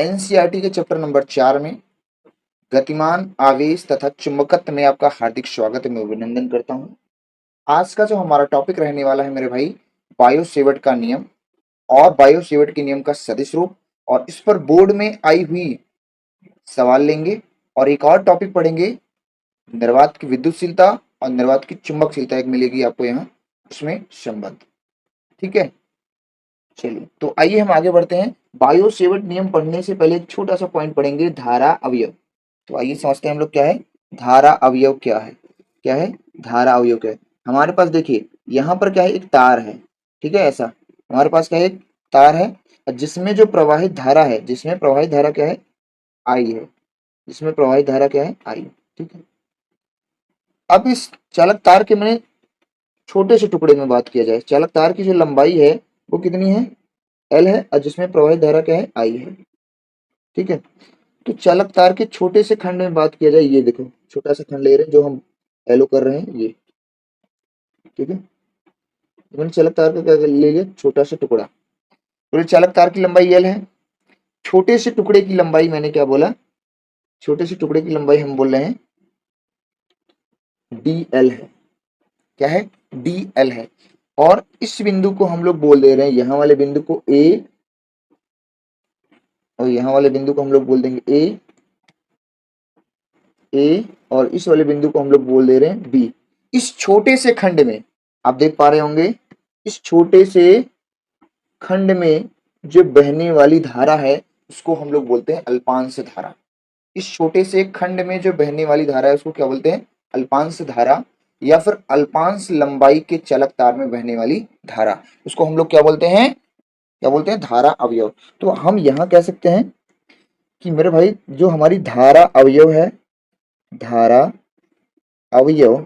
NCERT के chapter number 4 में गतिमान, आवेश तथा चुंबकत्व में आपका हार्दिक स्वागत है, मैं अभिनंदन करता हूं। आज का जो हमारा टॉपिक रहने वाला है मेरे भाई, बायो-सेवर्ट का नियम और बायो-सेवर्ट के नियम का सदिश रूप, और इस पर बोर्ड में आई हुई सवाल लेंगे और एक और टॉपिक पढ़ेंगे, निर्वात की विद्युतशीलता और निर्वात की चुंबकशीलता एक मिलेगी आपको यहाँ, उसमें संबंध। ठीक है, चलिए तो आइए हम आगे बढ़ते हैं। बायो-सेवर्ट नियम पढ़ने से पहले एक छोटा सा पॉइंट पढ़ेंगे, धारा अवयव। तो आइए समझते हैं हम लोग क्या है धारा अवयव, क्या है धारा अवयव क्या है। हमारे पास देखिए यहाँ पर क्या है, एक तार है, ठीक है। ऐसा हमारे पास क्या है, एक तार है जिसमें जो प्रवाहित धारा है, जिसमें प्रवाहित धारा क्या है, आई है, जिसमें प्रवाहित धारा क्या है, आई। ठीक है, अब इस चालक तार के मैंने छोटे से टुकड़े में बात किया जाए, चालक तार की जो लंबाई है वो कितनी है, एल है, और जिसमें प्रवाहित धारा क्या है, आई है। ठीक है, तो चालक तार के छोटे से खंड में बात किया जाए, ये देखो छोटा सा खंड ले रहे हैं जो हम एलो कर रहे हैं, ये ठीक है। मैंने चालक तार का क्या ले लिया, छोटा सा टुकड़ा। तो चालक तार की लंबाई एल है, छोटे से टुकड़े की लंबाई मैंने क्या बोला, छोटे से टुकड़े की लंबाई हम बोल रहे हैं डी एल है। क्या है, डी एल है। और इस बिंदु को हम लोग बोल दे रहे हैं, यहाँ वाले बिंदु को ए, और यहाँ वाले बिंदु को हम लोग बोल देंगे ए, और इस वाले बिंदु को हम लोग बोल दे रहे हैं बी। इस छोटे से खंड में आप देख पा रहे होंगे, इस छोटे से खंड में जो बहने वाली धारा है उसको हम लोग बोलते हैं अल्पांश धारा। इस छोटे से खंड में जो बहने वाली धारा है उसको क्या बोलते हैं, अल्पांश धारा, या फिर अल्पांश लंबाई के चालक तार में बहने वाली धारा, उसको हम लोग क्या बोलते हैं, धारा अवयव। तो हम यहाँ कह सकते हैं कि मेरे भाई जो हमारी धारा अवयव है, धारा अवयव,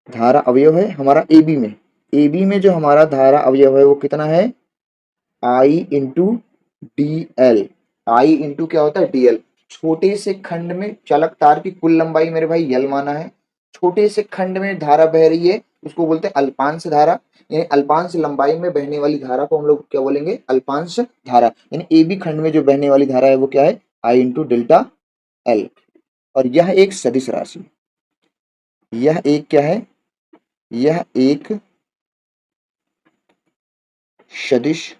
धारा अवयव है हमारा AB में, AB में जो हमारा धारा अवयव है वो कितना है, I into D L. I into क्या होता है, DL। छोटे से खंड में चालक तार की कुल लंबाई मेरे भाई L माना है, छोटे से खंड में धारा बह रही है उसको बोलते हैं अल्पांश धारा, यानी अल्पांश लंबाई में बहने वाली धारा को हम लोग क्या बोलेंगे, अल्पांश धारा। यानी AB खंड में जो बहने वाली धारा है वो क्या है, I इंटू डेल्टा L। और यह एक सदिश राशि, यह एक क्या है, यह एक सदिश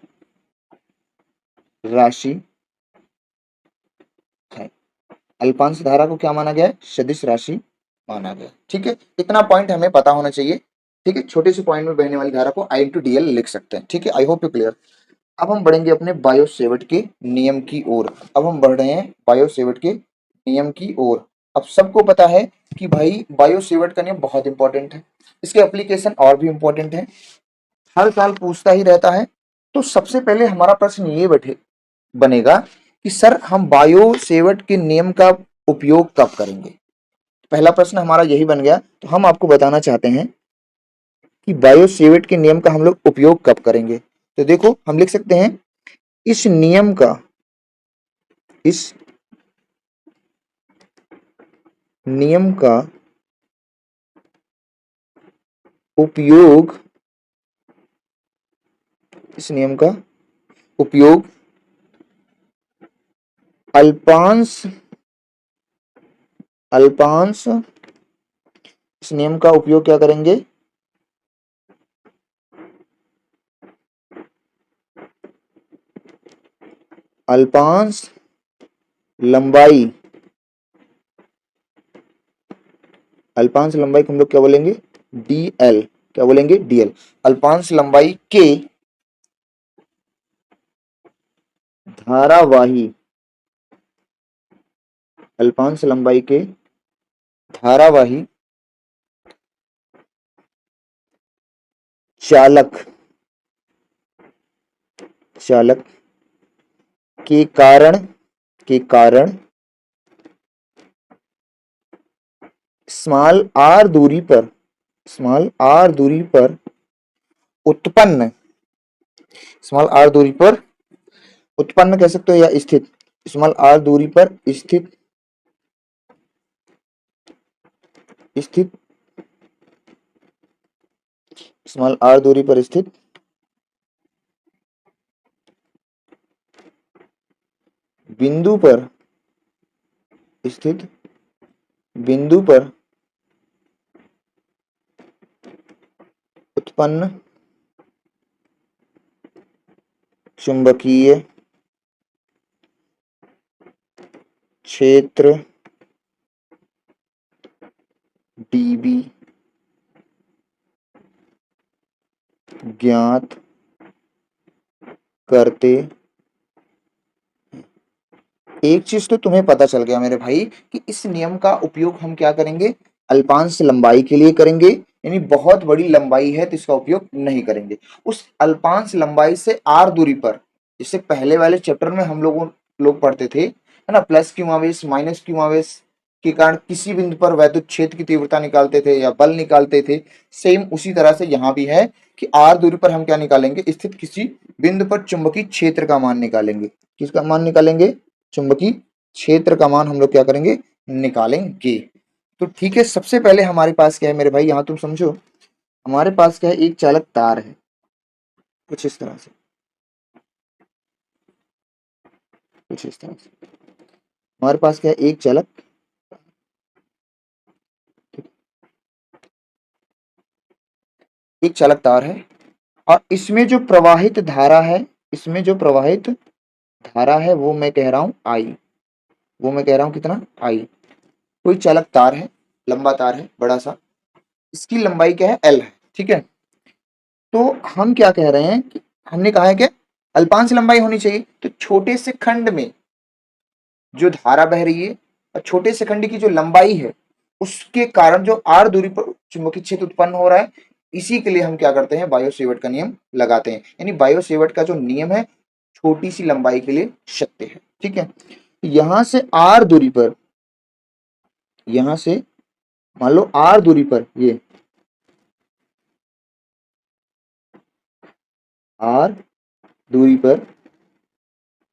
राशि है। अल्पांश धारा को क्या माना गया है, सदिश राशि माना गया। ठीक है, इतना पॉइंट हमें पता होना चाहिए। ठीक है, छोटे से पॉइंट में बहने वाली धारा को I इंटू DL लिख सकते हैं। ठीक है, आई होप यू क्लियर। अब हम बढ़ेंगे अपने बायो-सेवर्ट के नियम की ओर। अब हम बढ़ रहे हैं बायो-सेवर्ट के नियम की ओर। अब सबको पता है कि भाई बायो-सेवर्ट का नियम बहुत इंपॉर्टेंट है, इसके एप्लीकेशन और भी इंपॉर्टेंट है, हर साल पूछता ही रहता है। तो सबसे पहले हमारा प्रश्न ये बनेगा कि सर हम बायो-सेवर्ट के नियम का उपयोग कब करेंगे। पहला प्रश्न हमारा यही बन गया। तो हम आपको बताना चाहते हैं कि बायो-सेवर्ट के नियम का हम लोग उपयोग कब करेंगे। तो देखो हम लिख सकते हैं, इस नियम का, इस नियम का उपयोग, इस नियम का उपयोग अल्पांश, अल्पांश, इस नियम का उपयोग क्या करेंगे, अल्पांश लंबाई, अल्पांश लंबाई को हम लोग क्या बोलेंगे, DL। क्या बोलेंगे, DL। अल्पांश लंबाई के धारावाही, अल्पांश लंबाई के धारावाही चालक, चालक के कारण, के कारण स्मॉल r दूरी पर, स्मॉल r दूरी पर उत्पन्न, स्मॉल r दूरी पर उत्पन्न कह सकते हो या स्थित, स्मॉल r दूरी पर स्थित, स्थित, स्मॉल r दूरी पर स्थित बिंदु पर स्थित बिंदु पर उत्पन्न चुंबकीय क्षेत्र dB ज्ञात करते। एक चीज तो तुम्हें पता चल गया मेरे भाई कि इस नियम का उपयोग हम क्या करेंगे, अल्पांश लंबाई के लिए करेंगे, यानी बहुत बड़ी लंबाई है तो इसका उपयोग नहीं करेंगे। उस अल्पांश लंबाई से r दूरी पर, जैसे पहले वाले चैप्टर में हम लोग पढ़ते थे, है ना, प्लस क्यू आवेश माइनस क्यू आवेश के कारण किसी बिंदु पर वैद्युत क्षेत्र की तीव्रता निकालते थे या बल निकालते थे, सेम उसी तरह से यहाँ भी है कि r दूरी पर हम क्या निकालेंगे, स्थित किसी बिंदु पर चुंबकीय क्षेत्र का मान निकालेंगे। किसका मान निकालेंगे, चुंबकीय क्षेत्र का मान हम लोग क्या करेंगे, निकालेंगे। तो ठीक है, सबसे पहले हमारे पास क्या है मेरे भाई, यहाँ तुम समझो, हमारे पास क्या है, एक चालक तार है कुछ इस तरह से, कुछ इस तरह से हमारे पास क्या है, एक चालक, एक चालक तार है और इसमें जो प्रवाहित धारा है, इसमें जो प्रवाहित धारा है वो मैं कह रहा हूं आई, वो मैं कह रहा हूं कितना, आई। कोई चालक तार है, लंबा तार है बड़ा सा, इसकी लंबाई क्या है, एल है, ठीक है। तो हम क्या कह रहे हैं कि हमने कहा है कि अल्पांश लंबाई होनी चाहिए, तो छोटे से खंड में जो धारा बह रही है और छोटे से खंड की जो लंबाई है उसके कारण जो r दूरी पर चुंबकीय क्षेत्र उत्पन्न हो रहा है, इसी के लिए हम क्या करते हैं, बायो सेवर्ट का नियम लगाते हैं। यानी बायो सेवर्ट का जो नियम है छोटी सी लंबाई के लिए सत्य है, ठीक है। यहां से r दूरी पर, यहां से मान लो r दूरी पर, ये r दूरी पर,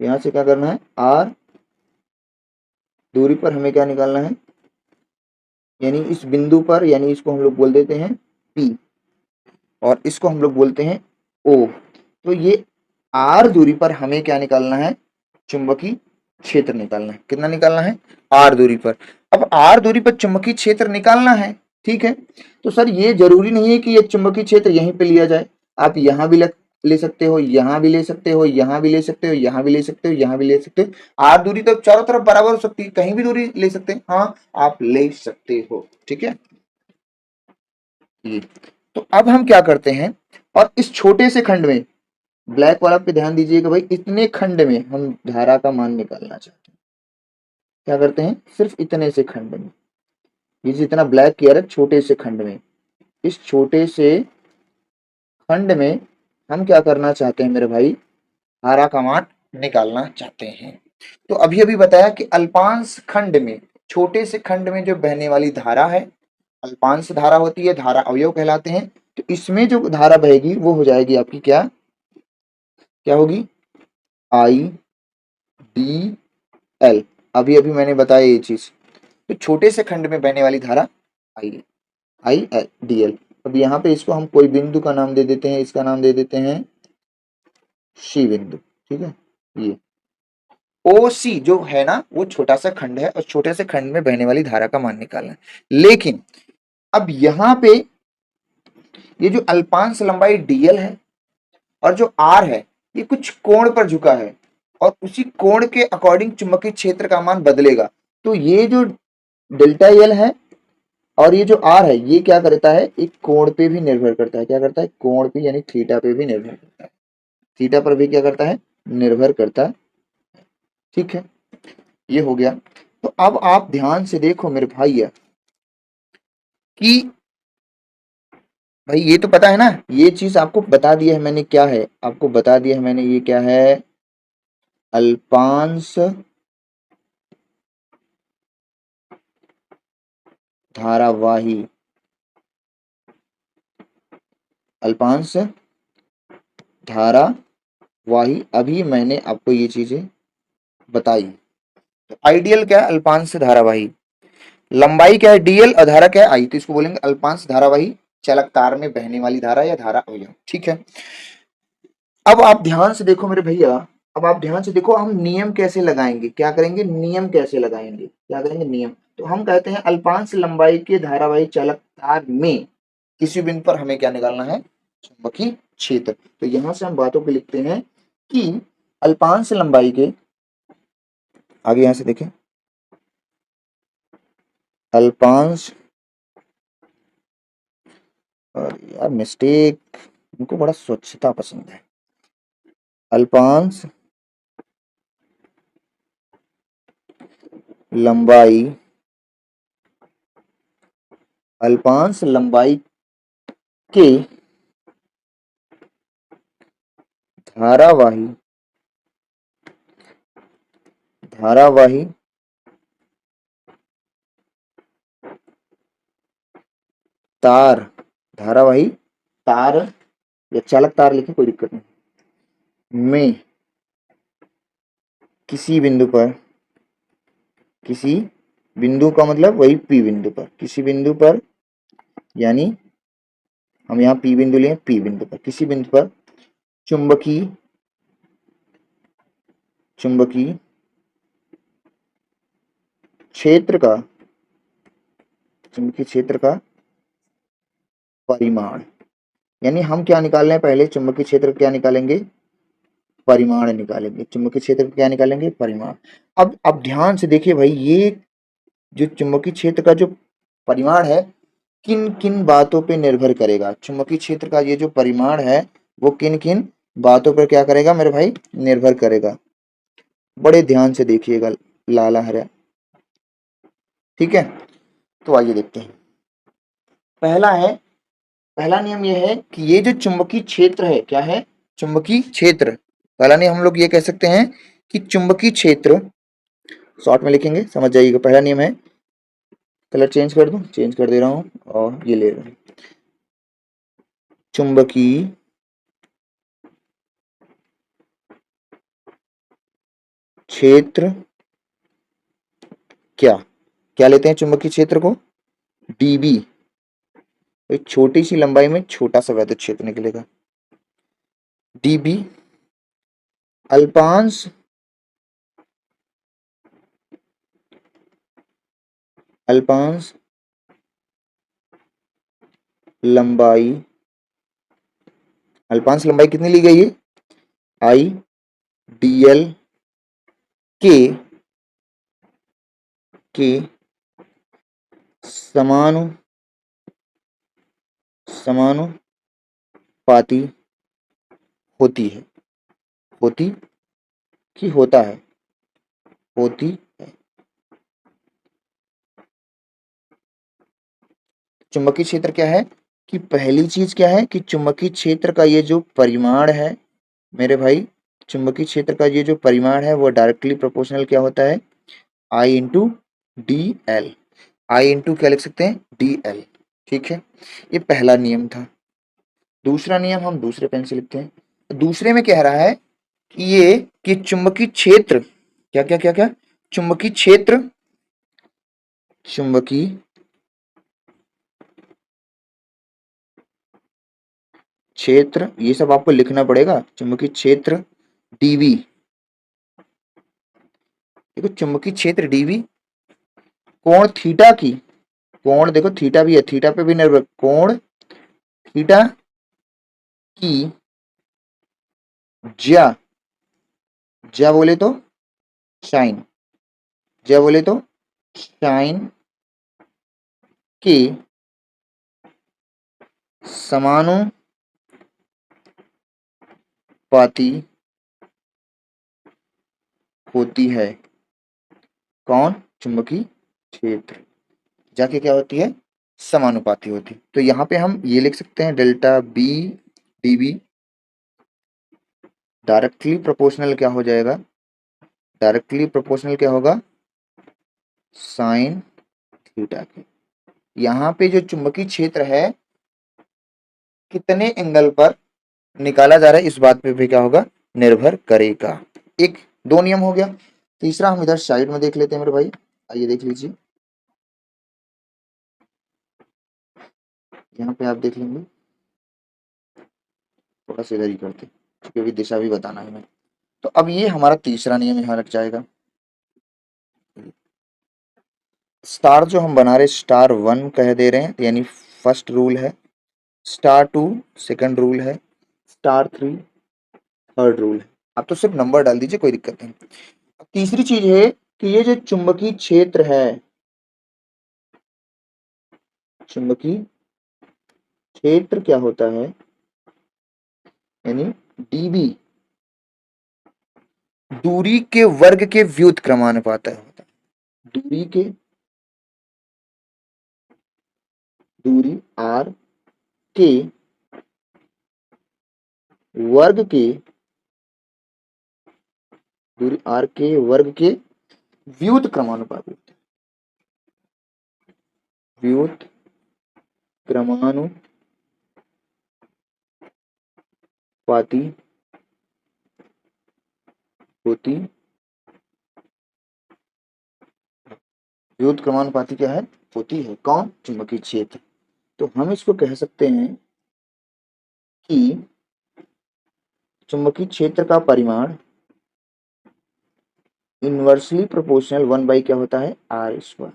यहां से क्या करना है, r दूरी पर हमें क्या निकालना है, यानी इस बिंदु पर, यानी इसको हम लोग बोल देते हैं P और इसको हम लोग बोलते हैं O। तो ये R दूरी पर हमें क्या निकालना है, चुंबकीय क्षेत्र निकालना है। कितना निकालना है, R दूरी पर। अब R दूरी पर चुंबकीय क्षेत्र निकालना है, ठीक है। तो सर ये जरूरी नहीं है कि ये चुंबकीय क्षेत्र यहीं पे लिया जाए, आप यहाँ भी ले सकते हो, यहाँ भी ले सकते हो, यहाँ भी ले सकते हो, यहाँ भी ले सकते हो, यहाँ भी ले सकते हो। R दूरी तो चारों तरफ बराबर हो सकती है, कहीं भी दूरी ले सकते हैं, हाँ आप ले सकते हो, ठीक है। ये तो अब हम क्या करते हैं, और इस छोटे से खंड में, ब्लैक वाला पे ध्यान दीजिएगा भाई, इतने खंड में हम धारा का मान निकालना चाहते हैं। क्या करते हैं, सिर्फ इतने से खंड में, ये जितना ब्लैक किया है छोटे से खंड में, इस छोटे से खंड में हम क्या करना चाहते हैं मेरे भाई, धारा का मान निकालना चाहते हैं। तो अभी अभी बताया कि अल्पांश खंड में, छोटे से खंड में जो बहने वाली धारा है, अल्पांश धारा होती है, धारा अवयव कहलाते हैं। तो इसमें जो धारा बहेगी वो हो जाएगी आपकी क्या, क्या होगी, आई डी एल। अभी अभी मैंने बताया ये चीज। तो छोटे से खंड में बहने वाली धारा आई, आई डी एल। अब यहाँ पे इसको हम कोई बिंदु का नाम दे देते हैं, इसका नाम दे देते हैं सी बिंदु, ठीक है। ये ओ सी जो है ना वो छोटा सा खंड है और छोटे से खंड में बहने वाली धारा का मान निकालना है। लेकिन अब यहाँ पे ये जो अल्पांश लंबाई डीएल है और जो आर है ये कुछ कोण पर झुका है और उसी कोण के अकॉर्डिंग चुंबकीय क्षेत्र का मान बदलेगा। तो ये जो डेल्टा एल है और ये जो आर है ये क्या करता है, एक कोण पे भी निर्भर करता है। क्या करता है, कोण पे यानी थीटा पे भी निर्भर करता है, थीटा पर भी क्या करता है, निर्भर करता है, ठीक है। ये हो गया। तो अब आप ध्यान से देखो मेरे भाई कि भाई ये तो पता है ना, ये चीज आपको बता दिया है मैंने, क्या है आपको बता दिया है मैंने, ये क्या है, अल्पांश धारावाही, अल्पांश धारावाही। अभी मैंने आपको ये चीजें बताई। तो आइडियल क्या है, अल्पांश धारावाही, लंबाई क्या है डीएल और धारा क्या है आई, तो इसको बोलेंगे अल्पांश धारावाही चालक तार में बहने वाली धारा या धारा अवयव, ठीक है। अब आप ध्यान से देखो मेरे भैया, अब आप ध्यान से देखो, हम नियम कैसे लगाएंगे, क्या करेंगे, नियम कैसे लगाएंगे, क्या करेंगे, नियम। तो हम कहते हैं अल्पांश लंबाई के धारावाही चालक तार में किसी बिंदु पर हमें क्या निकालना है, चुंबकीय क्षेत्र। तो यहां से हम बातों को लिखते हैं कि अल्पांश लंबाई के, आगे यहां से देखें, अल्पांश, और यार मिस्टेक, उनको बड़ा स्वच्छता पसंद है। अल्पांश लंबाई, अल्पांश लंबाई के धारावाही, धारावाही तार, धारावाही तार या चालक तार लिखे, कोई दिक्कत नहीं, में किसी बिंदु पर, किसी बिंदु का मतलब वही पी बिंदु पर, किसी बिंदु पर, यानी हम यहाँ पी बिंदु लें, पी बिंदु पर, किसी बिंदु पर चुंबकीय, चुंबकीय क्षेत्र का, चुंबकीय क्षेत्र का परिमाण, यानी हम क्या निकाल रहे हैं, पहले चुंबकीय क्षेत्र क्या निकालेंगे, परिमाण निकालेंगे, चुंबकीय क्षेत्र का क्या निकालेंगे, परिमाण। अब ध्यान से देखिए भाई, ये जो चुंबकीय क्षेत्र का जो परिमाण है, किन किन बातों पे निर्भर करेगा, चुंबकीय क्षेत्र का ये जो परिमाण है वो किन किन बातों पर क्या करेगा मेरे भाई, निर्भर करेगा। बड़े ध्यान से देखिएगा लाला हरा, ठीक है। तो आइए देखते हैं, पहला है, पहला नियम यह है कि ये जो चुंबकीय क्षेत्र है, क्या है, चुंबकीय क्षेत्र। पहला नियम हम लोग ये कह सकते हैं कि चुंबकीय क्षेत्र, शॉर्ट में लिखेंगे समझ जाइएगा। पहला नियम है, कलर चेंज कर दूं, चेंज कर दे रहा हूं, और ये ले रहा हूं, चुंबकीय क्षेत्र, क्या क्या लेते हैं चुंबकीय क्षेत्र को, डीबी, एक छोटी सी लंबाई में छोटा सा वैद्युत क्षेत्र निकलेगा, डीबी अल्पांश अल्पांश लंबाई, अल्पांश लंबाई कितनी ली गई है, आई डी एल के समानुपाती होती है, होती कि होता है, होती है। चुंबकीय क्षेत्र क्या है, कि पहली चीज क्या है कि चुंबकीय क्षेत्र का ये जो परिमाण है मेरे भाई, चुंबकीय क्षेत्र का ये जो परिमाण है वो डायरेक्टली प्रोपोर्शनल क्या होता है, आई इंटू डी एल, आई इंटू क्या लिख सकते हैं, डी एल, ठीक है। ये पहला नियम था। दूसरा नियम हम दूसरे पेन से लिखते हैं। दूसरे में कह रहा है कि ये कि चुंबकीय क्षेत्र, क्या क्या क्या क्या, चुंबकीय क्षेत्र, चुंबकीय क्षेत्र, ये सब आपको लिखना पड़ेगा, चुंबकीय क्षेत्र डीवी, देखो चुंबकीय क्षेत्र डीवी कोण थीटा की, कोण देखो थीटा भी है, थीटा पे भी निर्भर, कोण थीटा की ज्या, ज्या बोले तो साइन, ज्या बोले तो साइन के समानुपाती होती है, कौन, चुंबकीय क्षेत्र, जाके क्या होती है, समानुपाती होती। तो यहाँ पे हम ये लिख सकते हैं delta B dB directly proportional क्या हो जाएगा, डायरेक्टली प्रोपोर्शनल क्या होगा, साइन थीटा के। यहाँ पे जो चुंबकीय क्षेत्र है कितने एंगल पर निकाला जा रहा है, इस बात पे भी क्या होगा, निर्भर करेगा। एक, दो नियम हो गया। तीसरा हम इधर साइड में देख लेते हैं मेरे भाई, आइए देख लीजिए, यहाँ पे आप देख लेंगे, थोड़ा सा इधर ही करते क्योंकि दिशा भी बताना है हमें। तो अब ये हमारा तीसरा नियम यहाँ लग जाएगा। स्टार जो हम बना रहे स्टार 1 कह दे रहे हैं, यानी फर्स्ट रूल है, स्टार 2 सेकंड रूल है, स्टार 3 थर्ड रूल है। आप तो सिर्फ नंबर डाल दीजिए, कोई दिक्कत नहीं। तीसरी चीज है कि ये जो चुंबकीय क्षेत्र है, चुंबकीय क्षेत्र क्या होता है, यानी डीबी दूरी के वर्ग के व्युत्क्रमानुपात होता है। दूरी आर के वर्ग के दूरी आर के वर्ग के व्युत्क्रमानुपाती होती व्युत्क्रमानुपाती क्या है, होती है कौन, चुंबकीय क्षेत्र। तो हम इसको कह सकते हैं कि चुंबकीय क्षेत्र का परिमाण इनवर्सली प्रोपोर्शनल 1 बाई क्या होता है, आर स्क्वायर।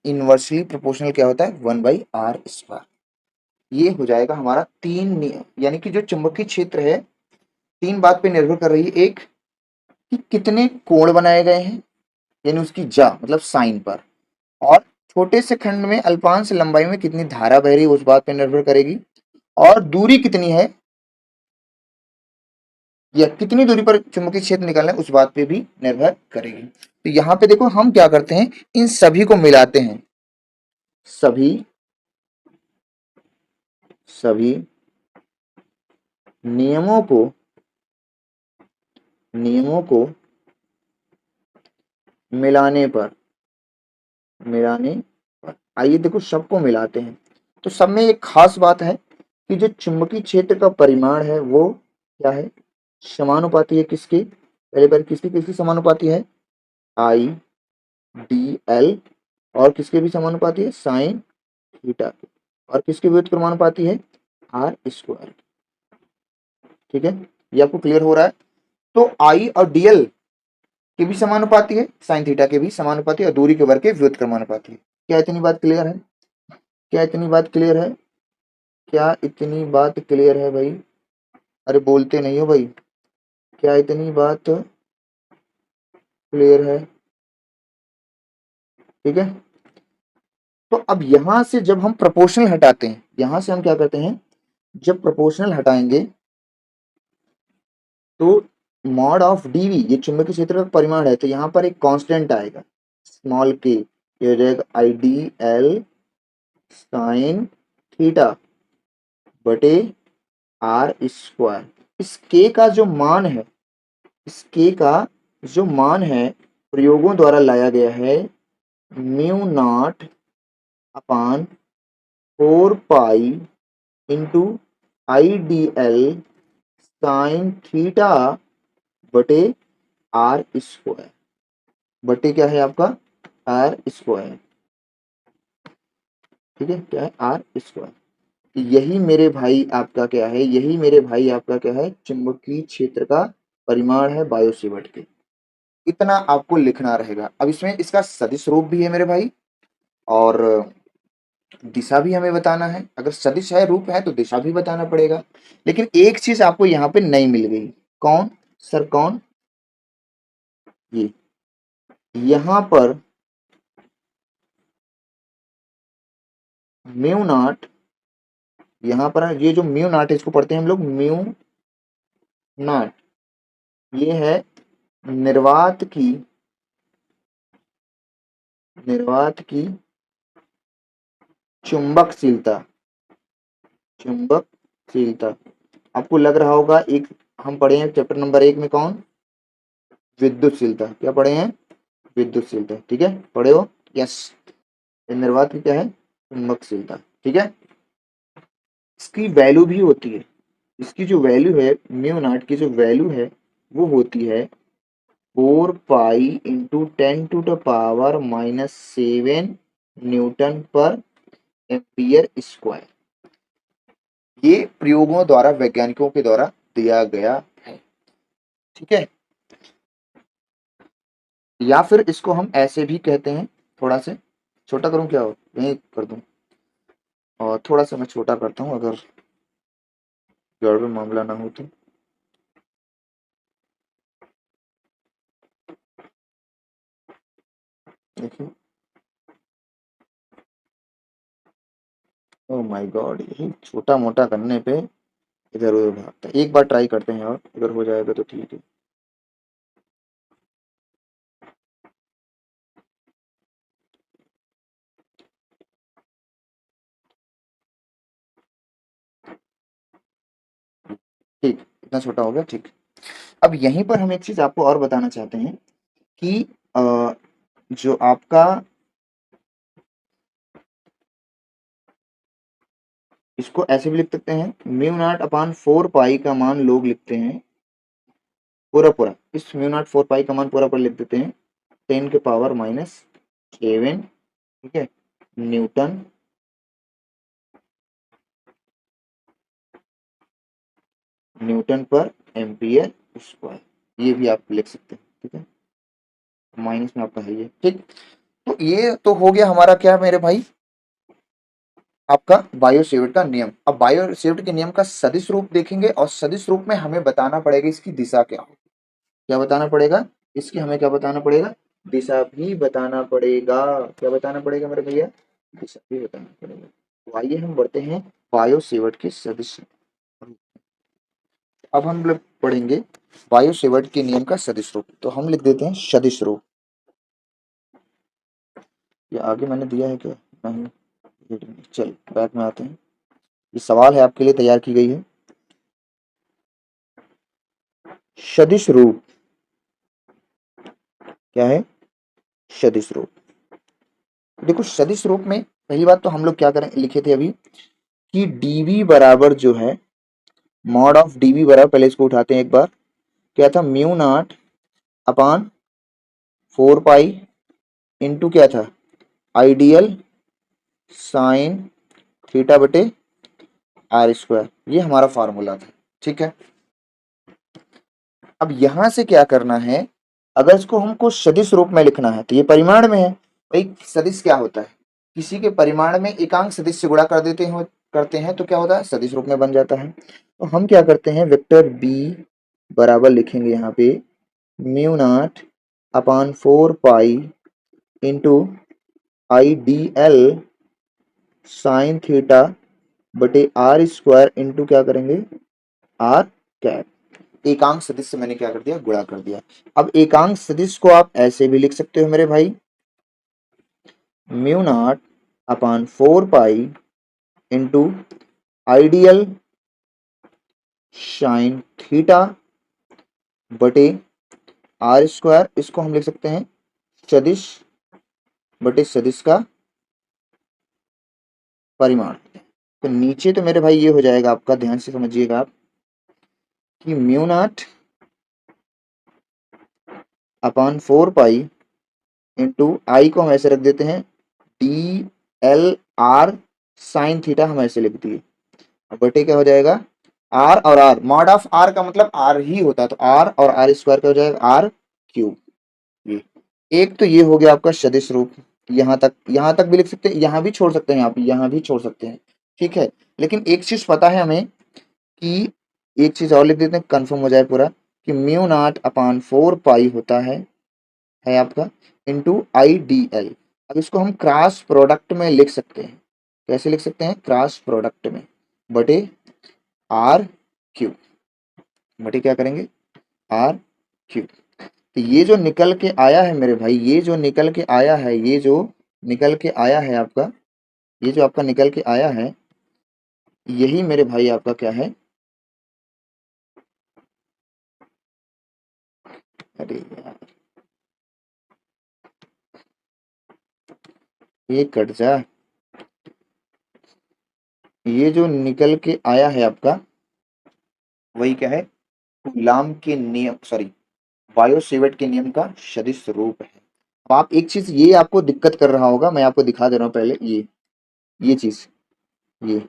इनवर्सली प्रोपोर्शनल क्या होता है, 1 बाई आर स्क्वायर। ये हो जाएगा हमारा तीन नियम, यानी कि जो चुंबकीय क्षेत्र है तीन बात पे निर्भर कर रही है। एक कि कितने कोण बनाए गए हैं, यानी उसकी जा मतलब साइन पर, और छोटे से खंड में अल्पांश लंबाई में कितनी धारा बह रही है उस बात पर निर्भर करेगी, और दूरी कितनी है या कितनी दूरी पर चुंबकीय क्षेत्र निकलना है उस बात पे भी निर्भर करेगी। तो यहाँ पे देखो हम क्या करते हैं, इन सभी को मिलाते हैं, सभी नियमों को मिलाने पर आइए देखो सबको मिलाते हैं। तो सब में एक खास बात है कि जो चुंबकीय क्षेत्र का परिमाण है वो क्या है, समानुपाती है किसके, पहले बार किसकी किसकी समानुपाती है, आई डी एल, और किसके भी समानुपाती है, साइन थीटा के, और किसके व्युत्क्रमानुपाती है, आर स्क्वायर। ठीक है, ये आपको क्लियर हो रहा है। तो आई और डीएल के भी समानुपाती है, साइन थीटा के भी समानुपाती है, और दूरी के वर्ग के व्युत्क्रमानुपाती है। क्या इतनी बात क्लियर है, क्या इतनी बात क्लियर है, क्या इतनी बात क्लियर है भाई, अरे बोलते नहीं हो भाई, क्या इतनी बात क्लियर है, ठीक है। तो अब यहां से जब हम प्रोपोर्शनल हटाते हैं, यहां से हम क्या करते हैं, जब प्रोपोर्शनल हटाएंगे तो मॉड ऑफ डीवी, ये चुंबकीय क्षेत्र का परिमाण है, तो यहाँ पर एक कांस्टेंट आएगा स्मॉल के, ये हो जाएगा I D L sine theta बटे आर स्क्वायर। इस के का जो मान है, इस के का जो मान है प्रयोगों द्वारा लाया गया है mu naught upon 4 pi into I D L sine theta बटे आर स्क्वायर, बटे क्या है आपका आर स्क्वायर, ठीक है, क्या है आर स्क्वायर। यही मेरे भाई आपका क्या है, यही मेरे भाई आपका क्या है, चुंबकीय क्षेत्र का परिमाण है बायो सेवर्ट के। इतना आपको लिखना रहेगा। अब इसमें इसका सदिश रूप भी है मेरे भाई, और दिशा भी हमें बताना है। अगर सदिश है रूप है तो दिशा भी बताना पड़ेगा। लेकिन एक चीज आपको यहाँ पे नहीं मिल गई, कौन सर, कौन, ये यहाँ पर म्यू नॉट, यहाँ पर ये जो म्यू नॉट है इसको पढ़ते हैं हम लोग म्यू नॉट, ये है निर्वात की चुंबकशीलता, चुंबकशीलता। आपको लग रहा होगा एक हम पढ़े हैं चैप्टर नंबर 1 में, कौन, विद्युतशीलता, क्या पढ़े हैं, विद्युतशीलता, ठीक है, पढ़े हो, यस। निर्वात की क्या है, चुंबकशीलता, ठीक है। इसकी वैल्यू भी होती है, इसकी जो वैल्यू है म्यू नॉट की जो वैल्यू है वो होती है 4 पाई इंटू 10⁻⁻7 न्यूटन पर एम्पियर स्क्वायर। ये प्रयोगों द्वारा, वैज्ञानिकों के द्वारा दिया गया है, ठीक है। या फिर इसको हम ऐसे भी कहते हैं, थोड़ा से छोटा करूं क्या हो, यही कर दूं, और थोड़ा सा मैं छोटा करता हूं अगर गड़बड़ मामला ना हो तो। देखिए, ओ माय गॉड, यही छोटा मोटा करने पे इधर उधर भागता है। एक बार ट्राई करते हैं और अगर हो जाएगा तो ठीक है। ठीक, इतना छोटा हो गया, ठीक। अब यहीं पर हम एक चीज आपको और बताना चाहते हैं कि जो आपका, इसको ऐसे भी लिख सकते हैं, म्यू नॉट अपान 4 पाई का मान लोग लिखते हैं पूरा पूरा, इस म्यू नॉट 4 पाई का मान पूरा पूरा लिख देते हैं 10⁻⁷ ठीक है, न्यूटन न्यूटन पर एम्पियर स्क्वायर, ये भी आप लिख सकते हैं, ठीक है, माइनस में आपका है ये, ठीक। तो ये तो हो गया हमारा क्या मेरे भाई, आपका बायो सेवर्ट का नियम। अब बायो सेवर्ट के नियम का सदिश रूप देखेंगे, और सदिश रूप में हमें बताना पड़ेगा इसकी दिशा क्या हो, क्या बताना पड़ेगा, इसकी हमें क्या बताना पड़ेगा, दिशा भी बताना पड़ेगा। क्या बताना पड़ेगा मेरे भैया, दिशा भी बताना पड़ेगा। तो आइए हम बढ़ते हैं बायो सेवर्ट के सदिश। अब हम लोग पढ़ेंगे बायो सेवर्ट के नियम का सदिश रूप, तो हम लिख देते हैं सदिश रूप। ये आगे मैंने दिया है क्या, नहीं, चल बैक में आते हैं, ये सवाल है आपके लिए तैयार की गई है। सदिश रूप क्या है, सदिश रूप, देखो सदिश रूप में पहली बात तो हम लोग क्या करें, लिखे थे अभी कि डीवी बराबर जो है, मॉड ऑफ डीवी बराबर, पहले इसको उठाते हैं एक बार, क्या था, म्यू नॉट अपान 4 पाई इंटू क्या था, आइडियल साइन थीटा बटे आर स्क्वायर, ये हमारा फार्मूला था, ठीक है। अब यहां से क्या करना है, अगर इसको हमको सदिश रूप में लिखना है तो ये परिमाण में है भाई। सदिश क्या होता है, किसी के परिमाण में एकांक सदिश से गुणा कर देते हैं, करते हैं तो क्या होता है, सदिश रूप में बन जाता है। तो हम क्या करते हैं, वेक्टर बी बराबर लिखेंगे यहाँ पे mu naught upon 4 pi into I D L sine theta बटे आर स्क्वायर इंटू क्या करेंगे, आर कैप। एकांक सदिश से मैंने क्या कर दिया, गुणा कर दिया। अब एकांक सदिश को आप ऐसे भी लिख सकते हो मेरे भाई, म्यू नॉट अपान 4 pi into ideal sine theta बटे आर स्क्वायर, इसको हम लिख सकते हैं सदिश बटे सदिश का परिमाण। तो नीचे तो मेरे भाई ये हो जाएगा आपका, ध्यान से समझिएगा आप, कि म्यू नॉट अपान 4 पाई इंटू आई को हम ऐसे रख देते हैं D L R sine theta, हम ऐसे लिख दिए, बटे क्या हो जाएगा, आर और आर, मॉड ऑफ आर का मतलब आर ही होता है, तो आर और आर स्क्वायर क्या हो जाएगा, आर क्यूब। ये एक तो ये हो गया आपका सदिश रूप, यहाँ तक भी लिख सकते हैं, यहाँ भी छोड़ सकते हैं आप, यहाँ भी छोड़ सकते हैं, ठीक है। लेकिन एक चीज पता है हमें कि, एक चीज और लिख देते हैं कंफर्म हो जाए पूरा, कि म्यू नॉट अपान 4 पाई होता है आपका इंटू आई डी एल। अब इसको हम क्रॉस प्रोडक्ट में लिख सकते हैं, कैसे लिख सकते हैं, क्रॉस प्रोडक्ट में, बटे आर क्यूब, बटे क्या करेंगे, आर क्यूब। तो ये जो निकल के आया है मेरे भाई, ये जो निकल के आया है, ये जो निकल के आया है आपका, ये जो आपका निकल के आया है, यही मेरे भाई आपका क्या है, अरे यार ये कट जा, ये जो निकल के आया है आपका, वही क्या है, कूलाम के नियम, सॉरी, बायो सेवर्ट के नियम का सदिश रूप है। अब आप एक चीज ये आपको दिक्कत कर रहा होगा, मैं आपको दिखा दे रहा हूँ पहले, ये चीज, ये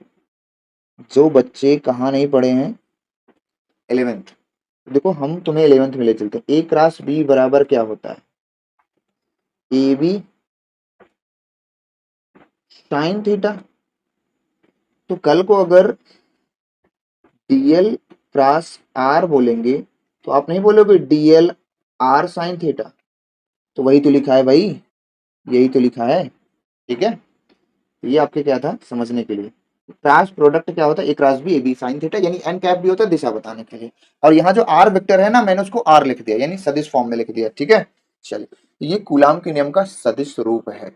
जो बच्चे कहाँ नहीं पढ़े हैं 11th, देखो हम तुम्हें 11th में ले चलते हैं, ए क्रॉस बी बराबर क्या होता है, ए बी साइन थीटा। तो कल को अगर डीएल क्रॉस आर बोलेंगे तो आप नहीं बोलोगे डीएल आर साइन थीटा। तो वही तो लिखा है भाई, यही तो लिखा है। ठीक है, ये आपके क्या था समझने के लिए। क्रॉस प्रोडक्ट क्या होता है, A cross B, A B sine theta, यानी एन कैप भी होता है दिशा बताने के लिए। और यहाँ जो आर वेक्टर है ना, मैंने उसको आर लिख दिया, यानी सदिश फॉर्म में लिख दिया। ठीक है, चलिए, तो ये कूलाम के नियम का सदिश रूप है।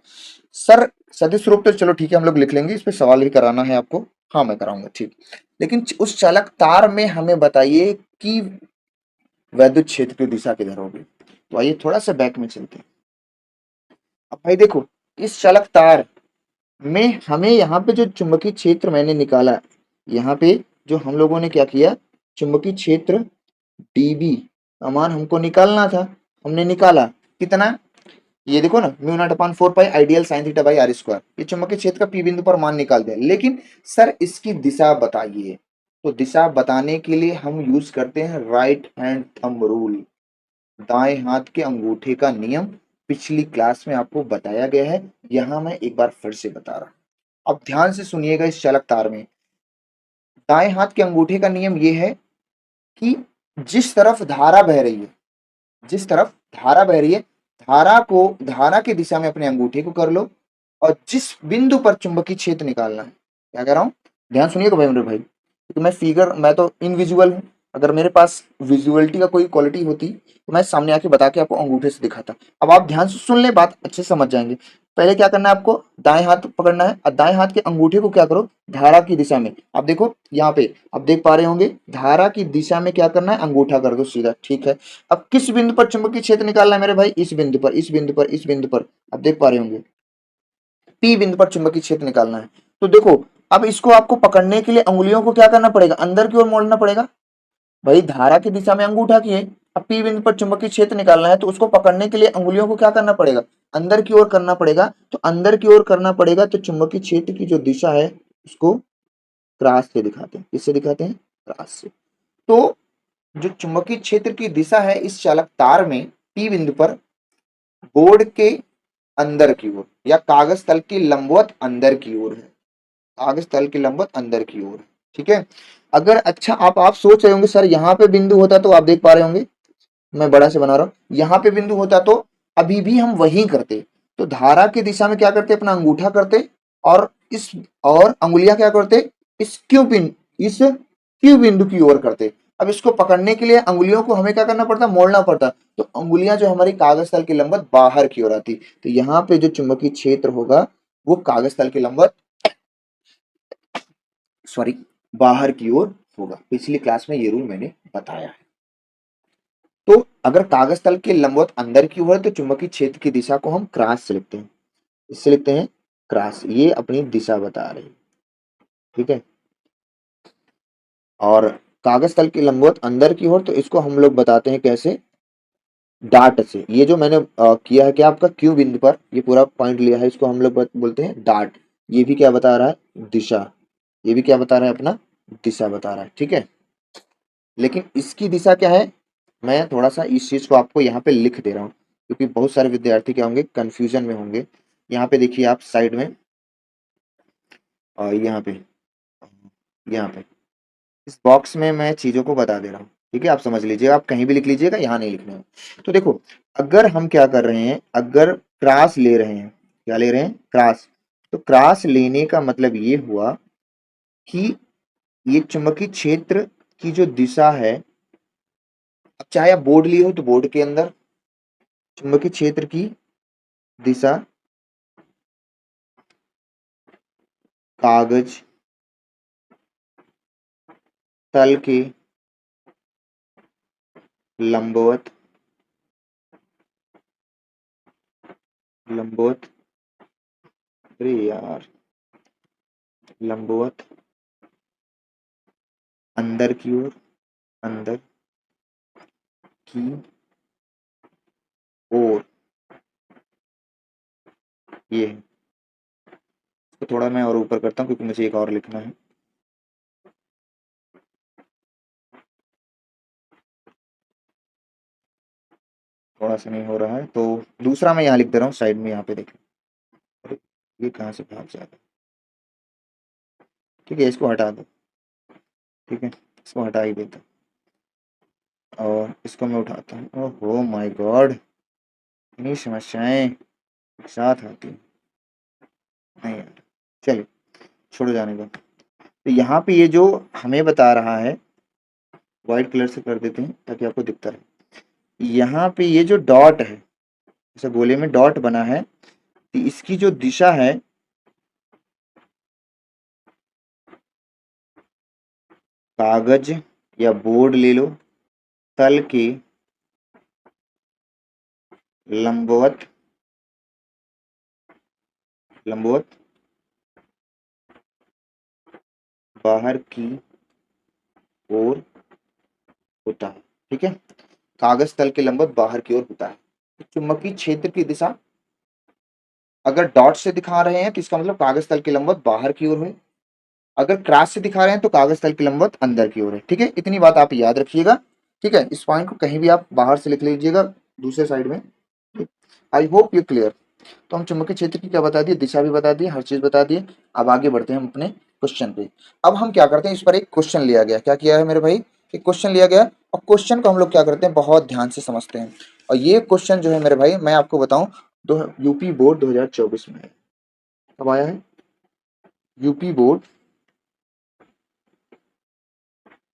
सर सदिश रूप तो चलो ठीक है, हम लोग लिख लेंगे, इस पे सवाल भी कराना है आपको। हाँ मैं कराऊंगा, ठीक। लेकिन उस चालक तार में हमें बताइए कि वैद्युत क्षेत्र की दिशा किधर होगी। तो आइए थोड़ा सा बैक में चलते हैं। अब भाई देखो, इस चालक तार में हमें यहाँ पे जो चुंबकीय क्षेत्र मैंने निकाला, यहाँ पे जो हम लोगों ने क्या किया, चुंबकीय क्षेत्र डीबी का मान हमको निकालना था, हमने निकाला। कितना, ये देखो ना, mu naught upon 4 pi I dl sine theta by r square. ये चुंबकीय क्षेत्र का पी बिंदु पर मान निकाल दिया, लेकिन सर इसकी दिशा बताइए। तो दिशा बताने के लिए हम यूज करते हैं राइट हैंड थंब रूल, दाएं हाथ के अंगूठे का नियम। पिछली क्लास में आपको बताया गया है, यहां मैं एक बार फिर से बता रहा हूं। अब ध्यान से सुनिएगा, इस चालक तार में दाएं हाथ के अंगूठे का नियम यह है कि जिस तरफ धारा बह रही है, जिस तरफ धारा बह रही है, धारा को, धारा की दिशा में अपने अंगूठे को कर लो, और जिस बिंदु पर चुंबकीय क्षेत्र निकालना है, क्या कह रहा हूं, ध्यान सुनिएगा भाई मेरे भाई, क्योंकि मैं तो इनविजुअल हूं। अगर मेरे पास विजुअलिटी का कोई क्वालिटी होती तो मैं सामने आके बता के आपको अंगूठे से दिखाता। अब आप ध्यान से सुन ले, बात अच्छे से समझ जाएंगे। पहले क्या करना है, आपको दाएं हाथ पकड़ना है, और दाएं हाथ के अंगूठे को क्या करो, धारा की दिशा में। आप देखो यहाँ पे, आप देख पा रहे होंगे, धारा की दिशा में क्या करना है, अंगूठा कर दो सीधा। ठीक है, अब किस बिंदु पर चुंबकीय क्षेत्र निकालना है मेरे भाई, इस बिंदु पर, इस बिंदु पर, इस बिंदु पर। आप देख पा रहे होंगे, पी बिंदु पर चुंबकीय क्षेत्र निकालना है। तो देखो, अब इसको आपको पकड़ने के लिए अंगुलियों को क्या करना पड़ेगा, अंदर की ओर मोड़ना पड़ेगा। भाई धारा की दिशा में अंगूठा किए, अब पी बिंदु पर चुंबकीय क्षेत्र निकालना है, तो उसको पकड़ने के लिए अंगुलियों को क्या करना पड़ेगा, अंदर की ओर करना पड़ेगा। तो अंदर की ओर करना पड़ेगा, तो चुंबकीय क्षेत्र की जो दिशा है उसको क्रॉस से दिखाते हैं। किससे दिखाते हैं, क्रॉस से। तो जो चुंबकीय क्षेत्र की दिशा है इस चालक तार में, पी बिंदु पर बोर्ड के अंदर की ओर, या कागज तल की लंबवत अंदर की ओर है, कागज तल की लंबवत अंदर की ओर। ठीक है, अगर अच्छा आप सोच रहे होंगे सर यहाँ पे बिंदु होता, तो आप देख पा रहे होंगे मैं बड़ा से बना रहा हूं, यहाँ पे बिंदु होता तो अभी भी हम वही करते। तो धारा की दिशा में क्या करते, अपना अंगूठा करते, और इस, और अंगुलियां क्या करते, इस क्यू बिंदु की ओर करते। अब इसको पकड़ने के लिए अंगुलियों को हमें क्या करना पड़ता, मोड़ना पड़ता। तो अंगुलियां जो हमारी कागज तल की लंबवत बाहर की ओर आती। तो यहाँ पे जो चुंबकीय क्षेत्र होगा वो कागज तल की लंबवत, सॉरी, बाहर की ओर होगा। पिछली क्लास में ये रूल मैंने बताया है। तो अगर कागज तल के लंबवत अंदर की ओर है तो चुंबकीय क्षेत्र की दिशा को हम क्रॉस से लिखते हैं, इससे लिखते हैं क्रॉस, ये अपनी दिशा बता रही है। ठीक है, और कागज तल के लंबवत अंदर की ओर, तो इसको हम लोग बताते हैं कैसे, डाट से। ये जो मैंने किया है कि आपका क्यू बिंदु पर ये पूरा पॉइंट लिया है, इसको हम लोग बोलते हैं डाट। ये भी क्या बता रहा है, दिशा। ये भी क्या बता रहा है, अपना दिशा बता रहा है। ठीक है, लेकिन इसकी दिशा क्या है, मैं थोड़ा सा इस चीज को आपको यहाँ पे लिख दे रहा हूँ, क्योंकि बहुत सारे विद्यार्थी क्या होंगे, कंफ्यूजन में होंगे। यहाँ पे देखिए आप साइड में, और यहाँ पे इस बॉक्स में मैं चीजों को बता दे रहा हूँ। ठीक है, आप समझ लीजिएगा, आप कहीं भी लिख लीजिएगा, यहाँ नहीं लिखना है। तो देखो, अगर हम क्या कर रहे हैं, अगर क्रॉस ले रहे हैं, क्या ले रहे हैं, क्रॉस। तो क्रॉस लेने का मतलब ये हुआ कि ये चुंबकीय क्षेत्र की जो दिशा है, अब चाहे आप बोर्ड लिए हो तो बोर्ड के अंदर चुंबकीय क्षेत्र की दिशा कागज तल के लंबवत, लंबवत, अरे यार, लंबवत अंदर की ओर, अंदर की ओर, ये है। तो थोड़ा मैं और ऊपर करता हूँ क्योंकि मुझे एक और लिखना है। थोड़ा सा नहीं हो रहा है, तो दूसरा मैं यहाँ लिख दे रहा हूँ साइड में, यहाँ पे देखो। अरे, ये कहाँ से भाग जा रहा है? ठीक है, इसको हटा दो। ठीक है, इसको हटा ही देता हूँ और इसको मैं उठाता हूँ। ओहो माय गॉड, इतनी समस्याएं एक साथ आती हैं। नहीं यार, चलिए छोड़ो, जाने दो। तो यहाँ पे ये जो हमें बता रहा है, व्हाइट कलर से कर देते हैं ताकि आपको दिखता रहे। यहाँ पे ये जो डॉट है, जैसे गोले में डॉट बना है, तो इसकी जो दिशा है, कागज या बोर्ड ले लो, तल के लंबवत, लंबवत बाहर की ओर होता है। ठीक है, कागज तल के लंबवत बाहर की ओर होता है। चुंबकीय क्षेत्र की दिशा अगर डॉट से दिखा रहे हैं तो इसका मतलब कागज तल के लंबवत बाहर की ओर है, अगर क्रॉस से दिखा रहे हैं तो कागज तल के लंबवत अंदर की ओर है। ठीक है, इतनी बात आप याद रखिएगा। ठीक है, इस पॉइंट को कहीं भी आप बाहर से लिख लीजिएगा दूसरे साइड में। आई होप यू क्लियर। तो हम चुंबकीय क्षेत्र की क्या बता दिए, दिशा भी बता दी, हर चीज बता दिए। अब आगे बढ़ते हैं हम अपने क्वेश्चन पे। अब हम क्या करते हैं, इस पर एक क्वेश्चन लिया गया, क्या किया है मेरे भाई, एक क्वेश्चन लिया गया और क्वेश्चन को हम लोग क्या करते हैं, बहुत ध्यान से समझते हैं। और ये क्वेश्चन जो है मेरे भाई, मैं आपको बताऊं, यूपी बोर्ड 2024 में है। कब आया है? यूपी बोर्ड,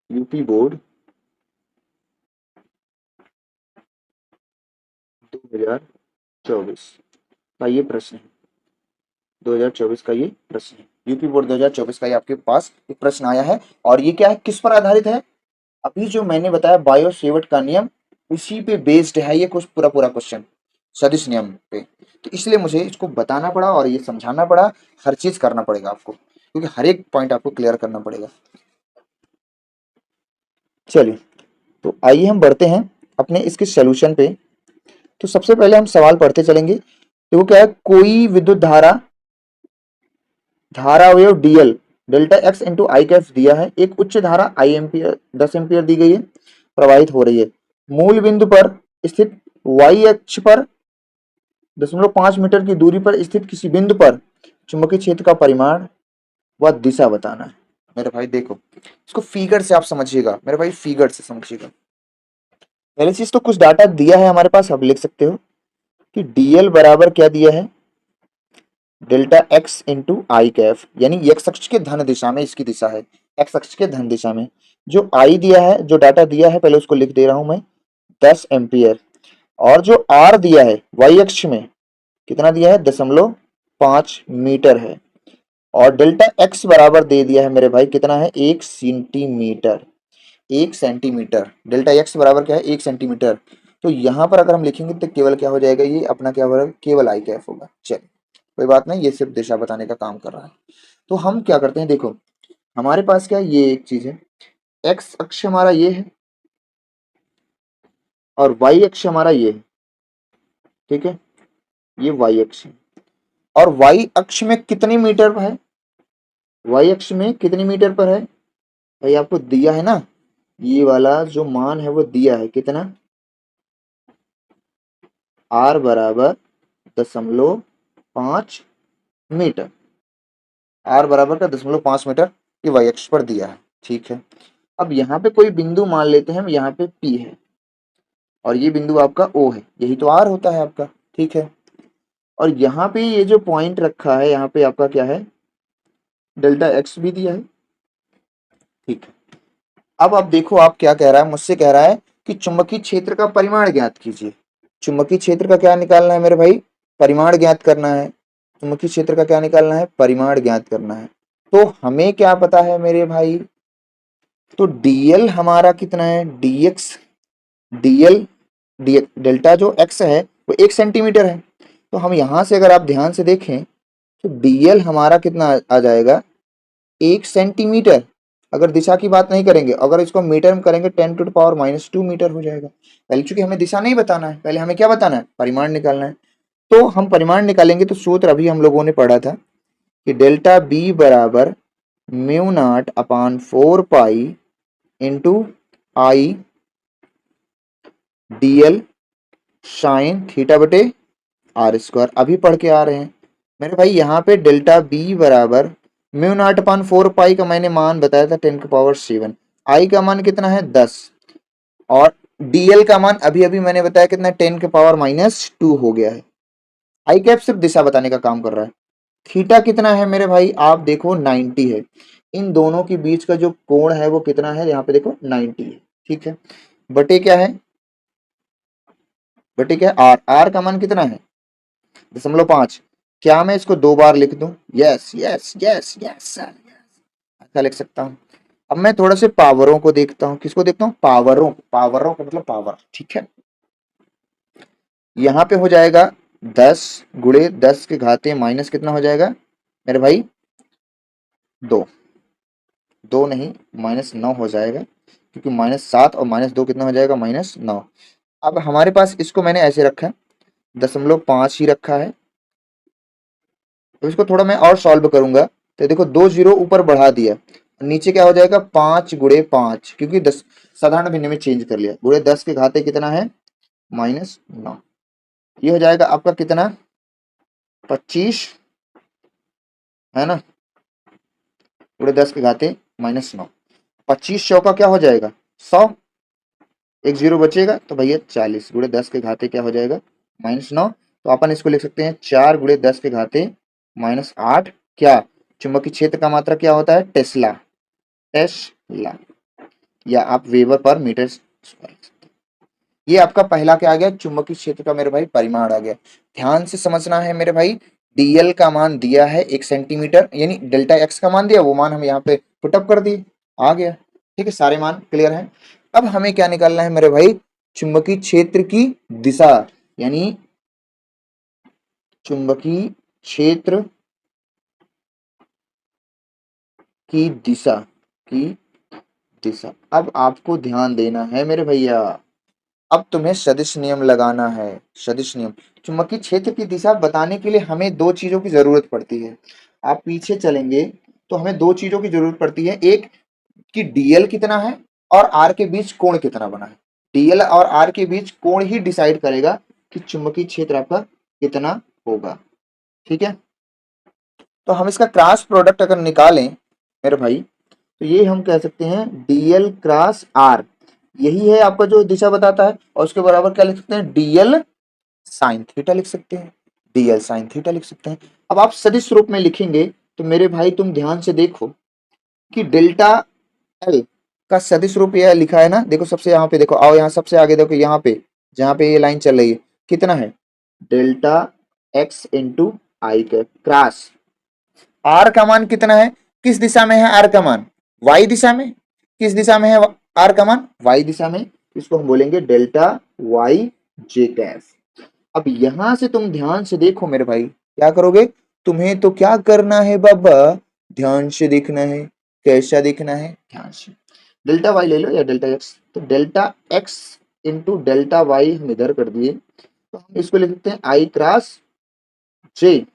यूपी बोर्ड 2024 का ये प्रश्न है। 2024 का ये प्रश्न है, यूपी बोर्ड 2024 का ये आपके पास एक प्रश्न आया है। और ये क्या है, किस पर आधारित है? अभी जो मैंने बताया बायो सेवर्ट का नियम, उसी पे बेस्ड है ये कुछ पूरा पूरा क्वेश्चन, सदिश नियम पे। तो इसलिए मुझे इसको बताना पड़ा और ये समझाना पड़ा, हर चीज करना पड़ेगा आपको, क्योंकि हर एक पॉइंट आपको क्लियर करना पड़ेगा। चलिए, तो आइए हम बढ़ते हैं अपने इसके सोल्यूशन पे। तो सबसे पहले हम सवाल पढ़ते चलेंगे। देखो क्या है, कोई विद्युत धारा, धारा अवयव डीएल डेल्टा एक्स इंटू आई कैफ दिया है, एक उच्च धारा आई एम्पियर 10 एम्पियर दी गई है, प्रवाहित हो रही है। मूल बिंदु पर स्थित वाई अक्ष पर 0.5 मीटर की दूरी पर स्थित किसी बिंदु पर चुंबकीय क्षेत्र का परिमाण व दिशा बताना है। मेरे भाई देखो, इसको फिगर से आप समझिएगा, मेरे भाई फिगर से समझिएगा। पहली चीज तो कुछ डाटा दिया है हमारे पास, आप लिख सकते हो कि डीएल बराबर क्या दिया है, डेल्टा एक्स इंटू आई कैफ, यानी एक्स अक्ष के धन दिशा में इसकी दिशा है, एक्स अक्ष के धन दिशा में। जो आई दिया है, जो डाटा दिया है, पहले उसको लिख दे रहा हूं मैं, 10 एम्पियर। और जो आर दिया है वाई अक्ष में, कितना दिया है, 0.5 मीटर है। और डेल्टा एक्स बराबर दे दिया है मेरे भाई, कितना है, 1 सेंटीमीटर। 1 सेंटीमीटर, डेल्टा एक्स बराबर क्या है, 1 सेंटीमीटर। तो यहाँ पर अगर हम लिखेंगे तो केवल क्या हो जाएगा, ये अपना क्या होगा, केवल आई कैफ होगा। चलिए कोई बात नहीं, ये सिर्फ दिशा बताने का काम कर रहा है। तो हम क्या करते हैं, देखो हमारे पास क्या है, ये एक चीज है, एक्स अक्ष हमारा ये है और वाई अक्ष हमारा ये है। ठीक है, ये वाई अक्ष है। और वाई अक्ष में कितनी मीटर पर है, वाई अक्ष में कितनी मीटर पर है भाई, आपको दिया है ना, ये वाला जो मान है वो दिया है, कितना, आर बराबर 0.5 मीटर। आर बराबर का 0.5 मीटर ये वाई अक्ष पर दिया है। ठीक है, अब यहाँ पे कोई बिंदु मान लेते हैं हम, यहाँ पे पी है और ये बिंदु आपका ओ है, यही तो आर होता है आपका। ठीक है, और यहाँ पे ये जो पॉइंट रखा है, यहाँ पे आपका क्या है, डेल्टा एक्स भी दिया है। ठीक है, अब आप देखो, आप क्या कह रहा है, मुझसे कह रहा है कि चुंबकीय क्षेत्र का परिमाण ज्ञात कीजिए। चुंबकीय क्षेत्र का क्या निकालना है मेरे भाई, परिमाण ज्ञात करना है। चुंबकीय क्षेत्र का क्या निकालना है, परिमाण ज्ञात करना है। तो हमें क्या पता है मेरे भाई, तो डीएल हमारा कितना है, डीएक्स, डीएल, डेल्टा जो एक्स है वो 1 सेंटीमीटर है। तो हम यहां से अगर आप ध्यान से देखें तो डीएल हमारा कितना आ जाएगा, 1 सेंटीमीटर। अगर दिशा की बात नहीं करेंगे, अगर इसको मीटर में करेंगे 10⁻⁻² मीटर हो जाएगा। पहले चूंकि हमें दिशा नहीं बताना है, पहले हमें क्या बताना है, परिमाण निकालना है। तो हम परिमाण निकालेंगे तो सूत्र अभी हम लोगों ने पढ़ा था कि डेल्टा बी बराबर μ0/4 पाई इंटू आई डीएल साइन थीटा बटे आर स्क्वायर, अभी पढ़ के आ रहे हैं मेरे भाई। यहाँ पे डेल्टा बी बराबर म्यू नॉट अपान 4 पाई का मैंने मान बताया था 10⁻7। आई का मान कितना है 10, और डीएल का मान अभी अभी मैंने बताया कितना 10⁻⁻2 हो गया है। आई कैप सिर्फ दिशा बताने का काम कर रहा है। थीटा कितना है मेरे भाई, आप देखो 90 है। इन दोनों के बीच का जो कोण है वो कितना है, यहाँ पे देखो 90 है। ठीक है, बटे क्या है, बटे क्या है आर, आर का मान कितना है 0.5। क्या मैं इसको 2 बार लिख दूं, yes yes yes yes sir, ऐसा लिख सकता हूं। अब मैं थोड़ा से पावरों को देखता हूं, किसको देखता हूं, पावरों, पावरों का मतलब पावर। ठीक है, यहाँ पे हो जाएगा 10 × 10⁻, माइनस कितना हो जाएगा मेरे भाई 2, 2 नहीं -9 हो जाएगा, क्योंकि -7 और -2 कितना हो जाएगा -9। अब हमारे पास इसको मैंने ऐसे रखा है, 0.5 ही रखा है। तो इसको थोड़ा मैं और सॉल्व करूंगा, तो देखो 2 जीरो ऊपर बढ़ा दिया, नीचे क्या हो जाएगा 5 × 5, क्योंकि 10 साधारण भिन्न में चेंज कर लिया, गुणे 10 के घाते कितना है -9। ये हो जाएगा आपका कितना 25, है ना, गुणे 10 के घाते -9। 25 चौका क्या हो जाएगा 100, एक जीरो बचेगा तो भैया 40, गुणे 10 के घाते क्या हो जाएगा -9। तो अपन इसको लिख सकते हैं 4 × 10 के घाते -8। क्या, चुंबकीय क्षेत्र का मात्रा क्या होता है टेस्ला, टेस्ला, या आप वेबर पर मीटर स्क्वायर। ये आपका पहला क्या आ गया, चुंबकीय क्षेत्र का मेरे भाई परिमाण आ गया। ध्यान से समझना है मेरे भाई, डीएल का मान दिया है 1 सेंटीमीटर, यानी डेल्टा एक्स का मान दिया, वो मान हम यहाँ पे पुटअप कर दिए, आ गया। ठीक है, सारे मान क्लियर है। अब हमें क्या निकालना है मेरे भाई, चुंबकीय क्षेत्र की दिशा, यानी चुंबकीय क्षेत्र की दिशा, की दिशा। अब आपको ध्यान देना है मेरे भैया, अब तुम्हें सदिश नियम लगाना है। सदिश नियम, चुंबकीय क्षेत्र की दिशा बताने के लिए हमें दो चीजों की जरूरत पड़ती है। आप पीछे चलेंगे तो हमें दो चीजों की जरूरत पड़ती है, एक कि डीएल कितना है और आर के बीच कोण कितना बना है। डीएल और आर के बीच कोण ही डिसाइड करेगा कि चुंबकीय क्षेत्र आपका कितना होगा। ठीक है, तो हम इसका क्रॉस प्रोडक्ट अगर निकालें मेरे भाई, तो ये हम कह सकते हैं डीएल क्रॉस आर, यही है आपका जो दिशा बताता है, और उसके बराबर क्या लिख सकते हैं डीएल साइन थीटा लिख सकते हैं, डीएल साइन थीटा लिख सकते हैं। अब आप सदिश रूप में लिखेंगे तो मेरे भाई तुम ध्यान से देखो कि डेल्टा एल का सदिश रूप यह लिखा है ना, देखो सबसे यहाँ पे देखो, आओ यहाँ सबसे आगे देखो, यहाँ पे जहाँ पे ये लाइन चल रही है कितना है delta x into i cap cross r का मान कितना है, किस दिशा में है आर का मान, वाई दिशा में। किस दिशा में है आर का मान, वाई दिशा में। इसको हम बोलेंगे डेल्टा वाई जे कैफ। अब यहां से तुम ध्यान से देखो मेरे भाई, क्या करोगे, तुम्हें तो क्या करना है बाबा, ध्यान से देखना है। कैसा देखना है, ध्यान से। डेल्टा वाई ले लो या डेल्टा एक्स, तो delta x into delta y हम इधर कर दिए, तो हम इसको लिख सकते हैं आई क्रॉस जे।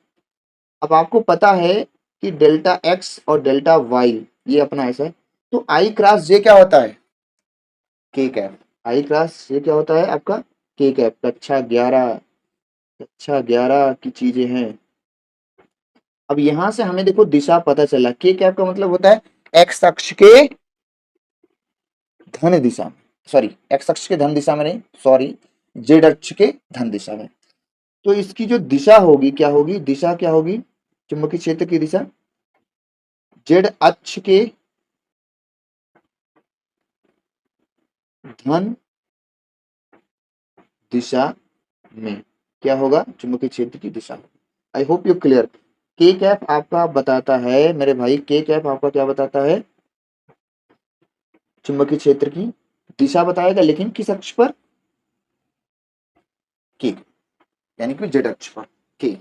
अब आपको पता है कि डेल्टा एक्स और डेल्टा वाई ये अपना ऐसा है, तो आई क्रॉस जे क्या होता है के कैप। आई क्रॉस जे क्या होता है आपका के कैप। कक्षा 11, कक्षा 11 की चीजें हैं। अब यहां से हमें देखो दिशा पता चला, के कैप का मतलब होता है एक्स अक्ष के धन दिशा में, सॉरी एक्स अक्ष के धन दिशा में नहीं, सॉरी जेड अक्ष के धन दिशा में। तो इसकी जो दिशा होगी क्या होगी, दिशा क्या होगी, चुंबकीय क्षेत्र की दिशा जेड अक्ष के धन दिशा में क्या होगा, चुंबकीय क्षेत्र की दिशा। I hope you clear. K cap आपका बताता है मेरे भाई, के कैप आपका क्या बताता है, चुंबकीय क्षेत्र की दिशा बताएगा, लेकिन किस अक्ष पर, के, यानी कि जेड अक्ष पर के।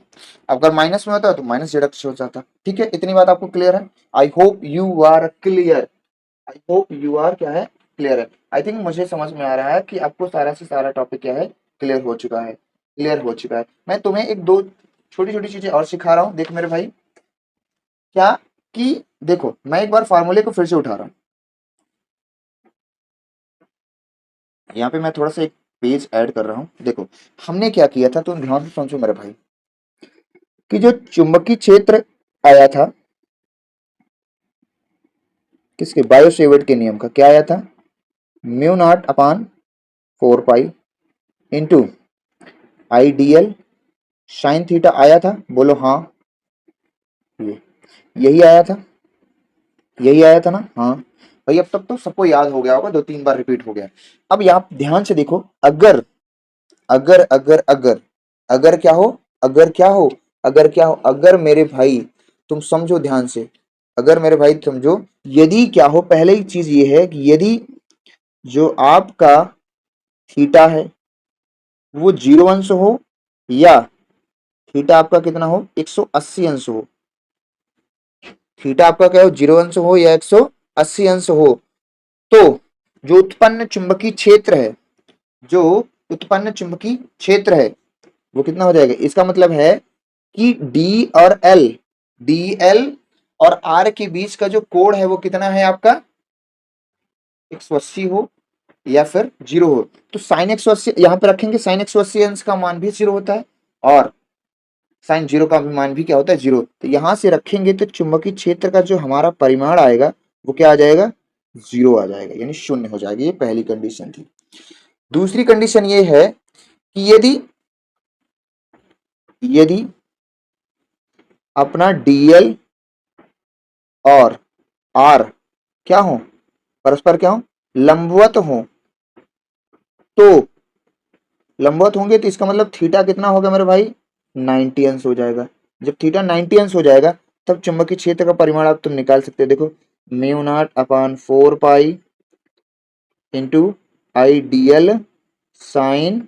अगर माइनस में होता तो माइनस जेड अक्ष हो जाता। ठीक है, इतनी बात आपको क्लियर है। I hope you are clear, I hope you are क्या है क्लियर है। आई थिंक मुझे समझ में आ रहा है कि आपको सारा से सारा टॉपिक क्या है क्लियर हो चुका है, क्लियर हो चुका है। मैं तुम्हें एक दो छोटी छोटी चीजें और सिखा रहा हूँ, देख मेरे भाई क्या, कि देखो मैं एक बार फार्मूले को फिर से उठा रहा हूँ। यहाँ पे मैं थोड़ा सा एक पेज ऐड कर रहा हूँ। देखो हमने क्या किया था, तुम ध्यान से समझो मेरे भाई, कि जो चुंबकीय क्षेत्र आया था किसके, बायोसेवर्ट के नियम का, क्या आया था, mu naught upon 4 pi into I D L sine theta आया था, बोलो हाँ। ये यही आया था, यही आया था ना, हाँ भाई। अब तक तो सबको याद हो गया होगा, 2-3 बार रिपीट हो गया। अब आप ध्यान से देखो, अगर अगर अगर अगर अगर क्या हो, अगर क्या हो, अगर क्या हो, अगर मेरे भाई तुम समझो ध्यान से, अगर मेरे भाई समझो, यदि क्या हो, पहले ही चीज ये है कि यदि जो आपका थीटा है वो 0 अंश हो, या थीटा आपका कितना हो, 180 अंश हो, थीटा आपका क्या हो, 0 अंश हो या 180 अंश हो, तो जो उत्पन्न चुंबकीय क्षेत्र है, जो उत्पन्न चुंबकीय क्षेत्र है वो कितना हो जाएगा, इसका मतलब है कि डी और एल, डी एल और आर के बीच का जो कोण है वो कितना है आपका, 180 हो या फिर 0 हो। तो साइन 180 यहाँ पे रखेंगे, साइन 180 अंश का मान भी 0 होता है और साइन 0 का भी मान भी क्या होता है, 0। तो यहां से रखेंगे तो चुंबकीय क्षेत्र का जो हमारा परिमाण आएगा वो क्या आ जाएगा, 0 आ जाएगा, यानी शून्य हो जाएगा। ये पहली कंडीशन थी। दूसरी कंडीशन ये है कि यदि यदि अपना डीएल और आर क्या हो, परस्पर क्या हो, लंबवत हो, तो लंबवत होंगे तो इसका मतलब थीटा कितना होगा मेरे भाई, 90 अंश हो जाएगा। जब थीटा 90 अंश हो जाएगा तब चुंबकीय क्षेत्र का परिमाण आप तुम निकाल सकते हो। देखो mu naught upon 4 pi into I D L sine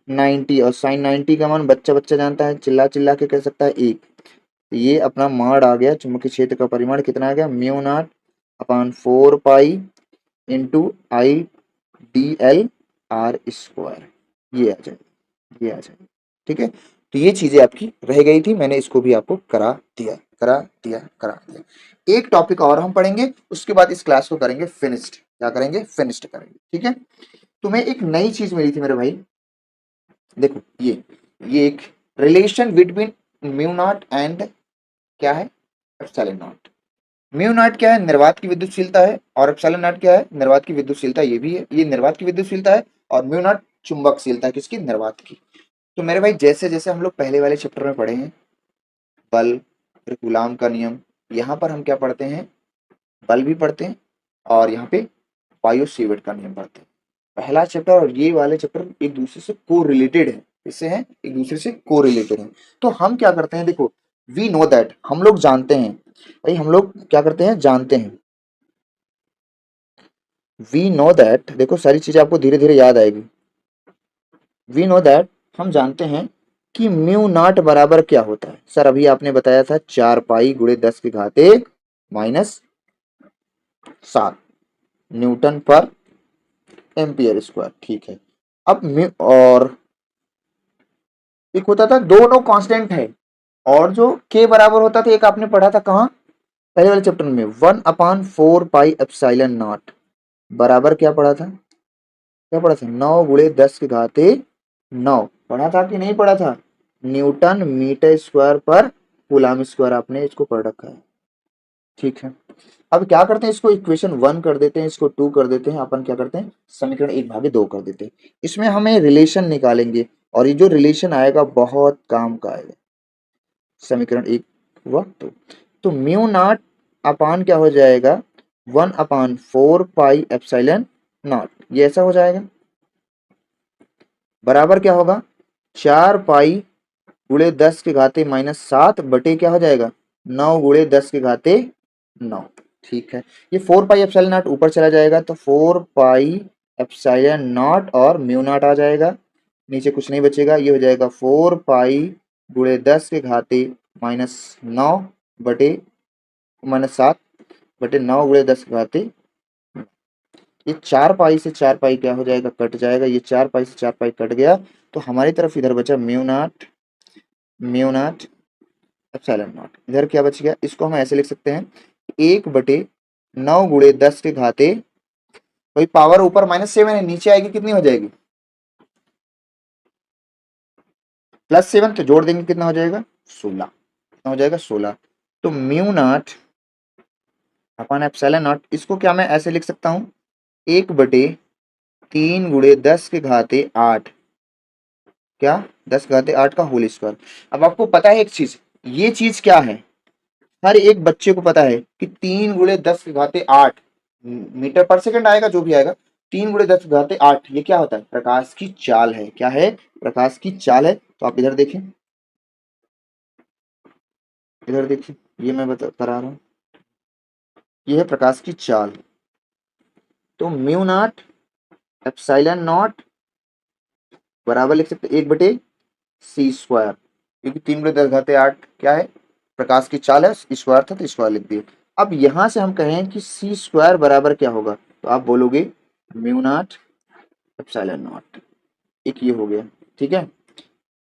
90, और साइन 90 का मान बच्चा बच्चा जानता है, चिल्ला चिल्ला के कह सकता है 1। तो ये अपना मान आ गया, चुंबकीय क्षेत्र का परिमाण कितना आ गया, mu naught upon 4 pi into I D L R square, ये आ जाएगा, ये आ जाएगा। ठीक है, तो ये चीजें आपकी रह गई थी, मैंने इसको भी आपको करा दिया, करा दिया, करा दिया। एक टॉपिक और हम पढ़ेंगे, उसके बाद इस क्लास को करेंगे फिनिश्ड। क्या करेंगे, फिनिश्ड करेंगे। ठीक है, तुम्हें एक नई चीज मिली थी मेरे भाई, देखो ये एक relation between mu naught and क्या है, एप्सिलॉन नॉट। म्यू नॉट क्या है, निर्वात की विद्युतशीलता है, और एप्सिलॉन नॉट क्या है, निर्वात की विद्युतशीलता, ये भी है, ये निर्वात की विद्युतशीलता है, और म्यू नॉट चुंबकशीलता है, किसकी, निर्वात की। तो मेरे भाई जैसे जैसे हम लोग पहले वाले चैप्टर में पढ़े हैं, बल, फिर कूलाम का नियम, यहाँ पर हम क्या पढ़ते हैं, बल भी पढ़ते हैं और यहाँ पे बायो सेवर्ट का नियम पढ़ते हैं। पहला चैप्टर और ये वाले चैप्टर एक दूसरे से को रिलेटेड है, इससे है एक दूसरे से को रिलेटेड है। तो हम क्या करते हैं, देखो वी नो दैट, हम लोग जानते हैं भाई, हम लोग क्या करते हैं, जानते हैं, वी नो दैट, देखो सारी चीजें आपको धीरे धीरे याद आएगी। वी नो दैट, हम जानते हैं कि म्यू नॉट बराबर क्या होता है, सर अभी आपने बताया था 4 पाई × 10⁻⁷ न्यूटन पर एम्पियर स्क्वायर। ठीक है, अब म्यू और एक होता था, दोनों कांस्टेंट है, और जो के बराबर होता था, एक आपने पढ़ा था कहाँ, पहले वाले चैप्टर में, 1/4 पाई एप्सिलॉन नॉट बराबर क्या पढ़ा था, क्या पढ़ा था, 9 × 10⁻⁹ पढ़ा था कि नहीं पढ़ा था, न्यूटन मीटर स्क्वायर पर कूलम स्क्वायर, आपने इसको पढ़ रखा है। ठीक है, अब क्या करते हैं, इसको इक्वेशन 1 कर देते हैं, इसको 2 कर देते हैं, अपन क्या करते हैं, समीकरण 1/2 कर देते हैं। इसमें हमें रिलेशन निकालेंगे, और ये जो रिलेशन आएगा बहुत काम का आएगा। समीकरण 1 हुआ तो म्यू नॉट अपान क्या हो जाएगा, 1/4 पाई एप्सिलॉन नॉट, ये ऐसा हो जाएगा, बराबर क्या होगा, 4 पाई × 10⁻⁷ बटे क्या हो जाएगा, 9 × 10⁻⁹। ठीक है, ये 4 पाई एप्सिलॉन नॉट ऊपर चला जाएगा, तो 4 पाई एप्सिलॉन नॉट और म्यू नॉट आ जाएगा, नीचे कुछ नहीं बचेगा, ये हो जाएगा 4 पाई × 10⁻⁻⁹ बटे -7 बटे 9 × 10⁻⁷। ये 4 पाई से 4 पाई क्या हो जाएगा, कट जाएगा, ये 4 पाई से 4 पाई कट गया, तो हमारी तरफ इधर बचा म्यू नॉट एप्सिलॉन नॉट। इधर क्या बच गया, इसको हम ऐसे लिख सकते हैं, 1/9 × 10⁻⁷, कोई पावर ऊपर -7 है, नीचे आएगी कितनी हो जाएगी, +7 तो जोड़ देंगे कितना हो जाएगा 16, कितना हो जाएगा 16। तो mu naught upon epsilon not, इसको क्या मैं ऐसे लिख सकता हूँ 1/3 गुणे 10⁸ 8, क्या 10⁸8 का होल स्क्वायर। अब आपको पता है एक चीज, ये चीज क्या है, हर एक बच्चे को पता है कि 3 × 10⁸ 8 मीटर पर सेकंड आएगा, जो भी आएगा 3 × 10⁸ 8 ये क्या होता है, प्रकाश की चाल है। क्या है, प्रकाश की चाल है। तो आप इधर देखें, इधर देखिए, ये मैं बता करा रहा हूँ, ये है प्रकाश की चाल। तो म्यू नॉट एप्सिलॉन नॉट बराबर लिख सकते 1/c², क्योंकि 3 × 10⁸ क्या है, प्रकाश की चाल है, स्क्वायर था तो स्क्वायर लिख दिए। अब यहां से हम कहें कि c² बराबर क्या होगा, तो आप बोलोगे म्यू नॉट एप्सिलॉन नॉट, एक ये हो गया, ठीक है।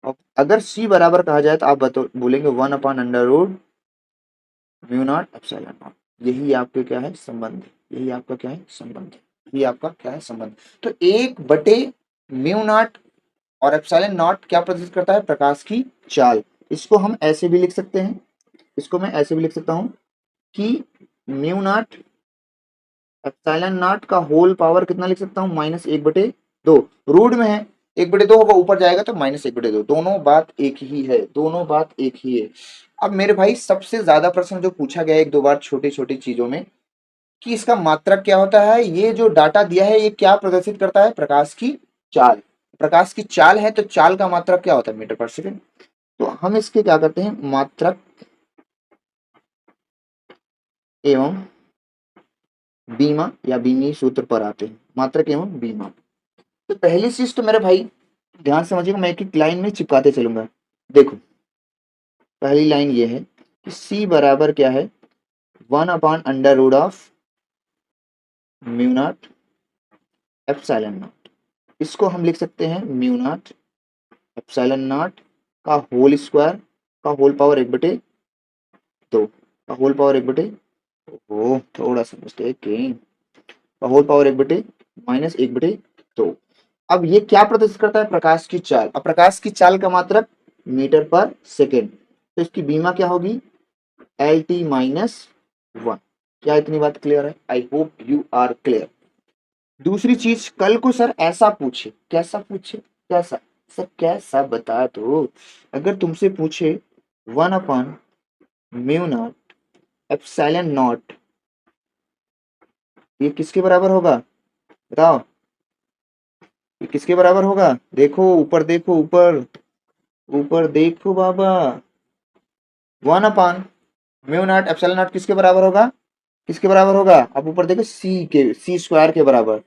अब अगर c बराबर कहा जाए तो आप बोलेंगे 1/√μ0 एप्सिलॉन नॉट। यही आपके क्या है संबंध, यही आपका क्या है संबंध, यही आपका क्या है संबंध। तो 1/μ0 और एप्सिलॉन नॉट क्या प्रदर्शित करता है, प्रकाश की चाल। इसको हम ऐसे भी लिख सकते हैं, इसको मैं ऐसे भी लिख सकता हूं कि म्यू नॉट एप्सिलॉन नॉट का होल पावर कितना लिख सकता हूँ, -1/2। रूट में है 1/2 होगा, ऊपर जाएगा तो -1/2, दोनों बात एक ही है, दोनों बात एक ही है। अब मेरे भाई सबसे ज्यादा प्रश्न जो पूछा गया एक दो बार छोटी छोटी चीजों में, कि इसका मात्रक क्या होता है, ये जो डाटा दिया है ये क्या प्रदर्शित करता है, प्रकाश की चाल। प्रकाश की चाल है तो चाल का मात्रक क्या होता है, मीटर पर सेकंड। तो हम इसके क्या करते हैं, मात्रक एवं बीमा या बीमी सूत्र पर आते हैं, मात्रक एवं बीमा। तो पहली चीज तो मेरे भाई ध्यान से समझिएगा, मैं एक एक लाइन में चिपकाते चलूंगा। देखो पहली लाइन ये है कि c बराबर क्या है, 1/√ऑफ म्यू नॉट एप्सिलॉन नॉट। इसको हम लिख सकते हैं म्यू नॉट एप्सिलॉन नॉट का होल स्क्वायर का होल पावर 1/2 का होल पावर 1/, ओ थोड़ा सा मिस्टेक, का होल पावर 1/, -1/2। अब ये क्या प्रदर्शित करता है, प्रकाश की चाल। अब प्रकाश की चाल का मात्रक मीटर पर सेकेंड, तो इसकी बीमा क्या होगी, LT-1। क्या इतनी बात क्लियर है, I hope you are clear. दूसरी चीज, कल को सर ऐसा पूछे, कैसा पूछे, कैसा सर, कैसा बता दो। अगर तुमसे पूछे 1/μ0 एप्सिलॉन नॉट, ये किसके बराबर होगा बताओ, ये किसके बराबर होगा, देखो ऊपर, देखो ऊपर, ऊपर देखो बाबा, 1/μ0 एप्सिलॉन नॉट किसके बराबर होगा, किसके बराबर होगा, आप ऊपर देखो c² के बराबर।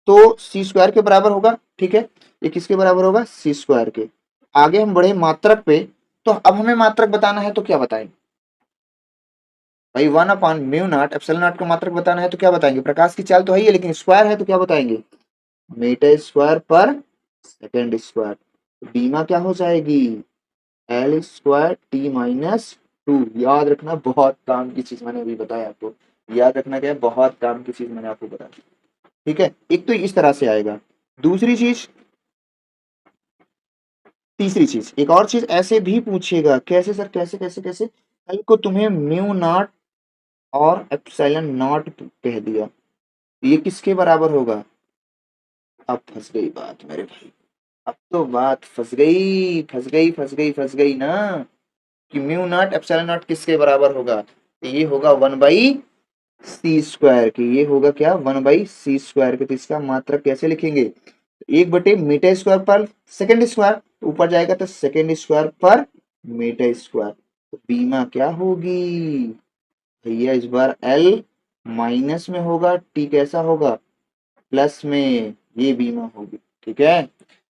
तो c² के बराबर होगा, ठीक है। ये किसके बराबर होगा, c² के। आगे हम बढ़े मात्रक पे, तो अब हमें मात्रक बताना है तो क्या बताएंगे भाई, 1/μ0 एप्सिलॉन नॉट का मात्रक बताना है तो क्या बताएंगे, प्रकाश की चाल तो है ही है, लेकिन स्क्वायर है तो क्या बताएंगे, मीटर स्क्वायर पर सेकेंड स्क्वायर। बीमा क्या हो जाएगी, L²T-2। याद रखना, बहुत काम की चीज मैंने अभी बताया आपको, याद रखना क्या है, बहुत काम की चीज मैंने आपको बताई, ठीक है। एक तो इस तरह से आएगा। दूसरी चीज, तीसरी चीज, एक और चीज ऐसे भी पूछेगा, कैसे सर, कैसे कैसे कैसे, कल को तुम्हें म्यू नॉट और एप्सिलॉन नॉट कह दिया, ये किसके बराबर होगा, अब फंस गई बात मेरे भाई, अब तो बात फंस गई, फंस गई, फंस गई, फंस गई ना, कि म्यू नॉट एप्सिलॉन नॉट किसके बराबर होगा, तो ये होगा 1/c² के, ये होगा क्या, 1/c² के। तो इसका मात्रक कैसे लिखेंगे, 1/मीटर स्क्वायर पर सेकेंड स्क्वायर, ऊपर जाएगा तो सेकेंड स्क्वायर पर मीटर स्क्वायर। तो बीमा क्या होगी भैया, इस बार L माइनस में होगा, T कैसा होगा, प्लस में, ये बीमा होगी, ठीक है।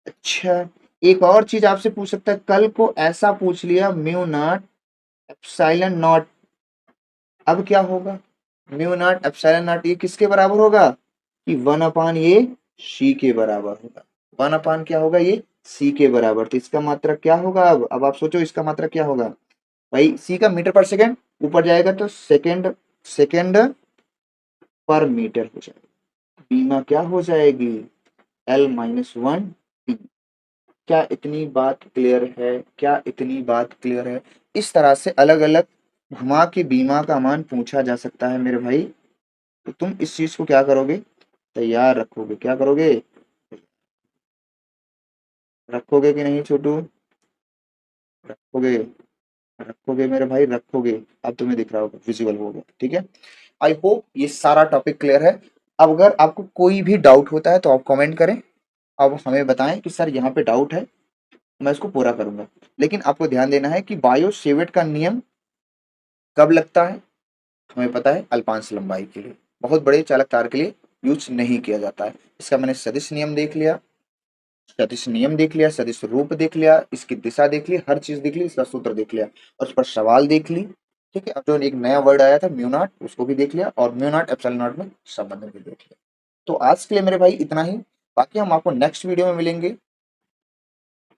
अच्छा, एक और चीज आपसे पूछ सकता है, कल को ऐसा पूछ लिया म्यू नॉट एप्सिलॉन नॉट, अब क्या होगा, म्यू नॉट एप्सिलॉन नॉट ये किसके बराबर होगा, कि 1/ ये c के बराबर होगा, 1/ क्या होगा, ये c के बराबर। तो इसका मात्रक क्या होगा, अब आप सोचो इसका मात्रक क्या होगा भाई, c का मीटर पर सेकेंड, ऊपर जाएगा तो सेकेंड, सेकेंड पर मीटर हो जाएगा। बीमा क्या हो जाएगी, L-1 t। क्या इतनी बात क्लियर है, क्या इतनी बात क्लियर है। इस तरह से अलग अलग घुमा के बीमा का मान पूछा जा सकता है मेरे भाई। तो तुम इस चीज को क्या करोगे, तैयार रखोगे, क्या करोगे, रखोगे कि नहीं छोटू, रखोगे, रखोगे मेरे भाई, रखोगे। अब तुम्हें दिख रहा होगा, विजिबल हो गया, ठीक है। आई होप ये सारा टॉपिक क्लियर है। अब अगर आपको कोई भी डाउट होता है तो आप कमेंट करें, अब हमें बताएं कि सर यहाँ पे डाउट है, मैं इसको पूरा करूंगा। लेकिन आपको ध्यान देना है कि बायो सेवर्ट का नियम कब लगता है, हमें पता है अल्पांश लंबाई के लिए, बहुत बड़े चालक तार के लिए यूज नहीं किया जाता है। इसका मैंने सदिश नियम देख लिया, सदिश नियम देख लिया, सदिश रूप देख लिया, इसकी दिशा देख ली, हर चीज देख ली, इसका सूत्र देख लिया और उस पर सवाल देख ली। ठीक है, अब जो एक नया वर्ड आया था म्यू नॉट, उसको भी देख लिया और म्यू नॉट एप्सिलॉन नॉट में संबंध भी देख लिया। तो आज के लिए मेरे भाई इतना ही, बाकी हम आपको नेक्स्ट वीडियो में मिलेंगे।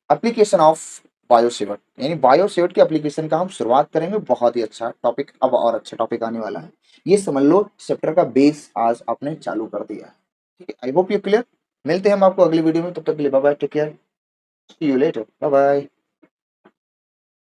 एप्लीकेशन ऑफ बायोसेवर्ट, यानी बायोसेवर्ट की एप्लीकेशन का हम शुरुआत करेंगे। बहुत ही अच्छा टॉपिक, अब और अच्छा टॉपिक आने वाला है। ये समझ लो चैप्टर का बेस आज आपने चालू कर दिया है। ठीक है, आई होप यू क्लियर। मिलते हैं हम आपको अगली वीडियो में, तब तक के लिए bye bye, take care, see you later, bye bye.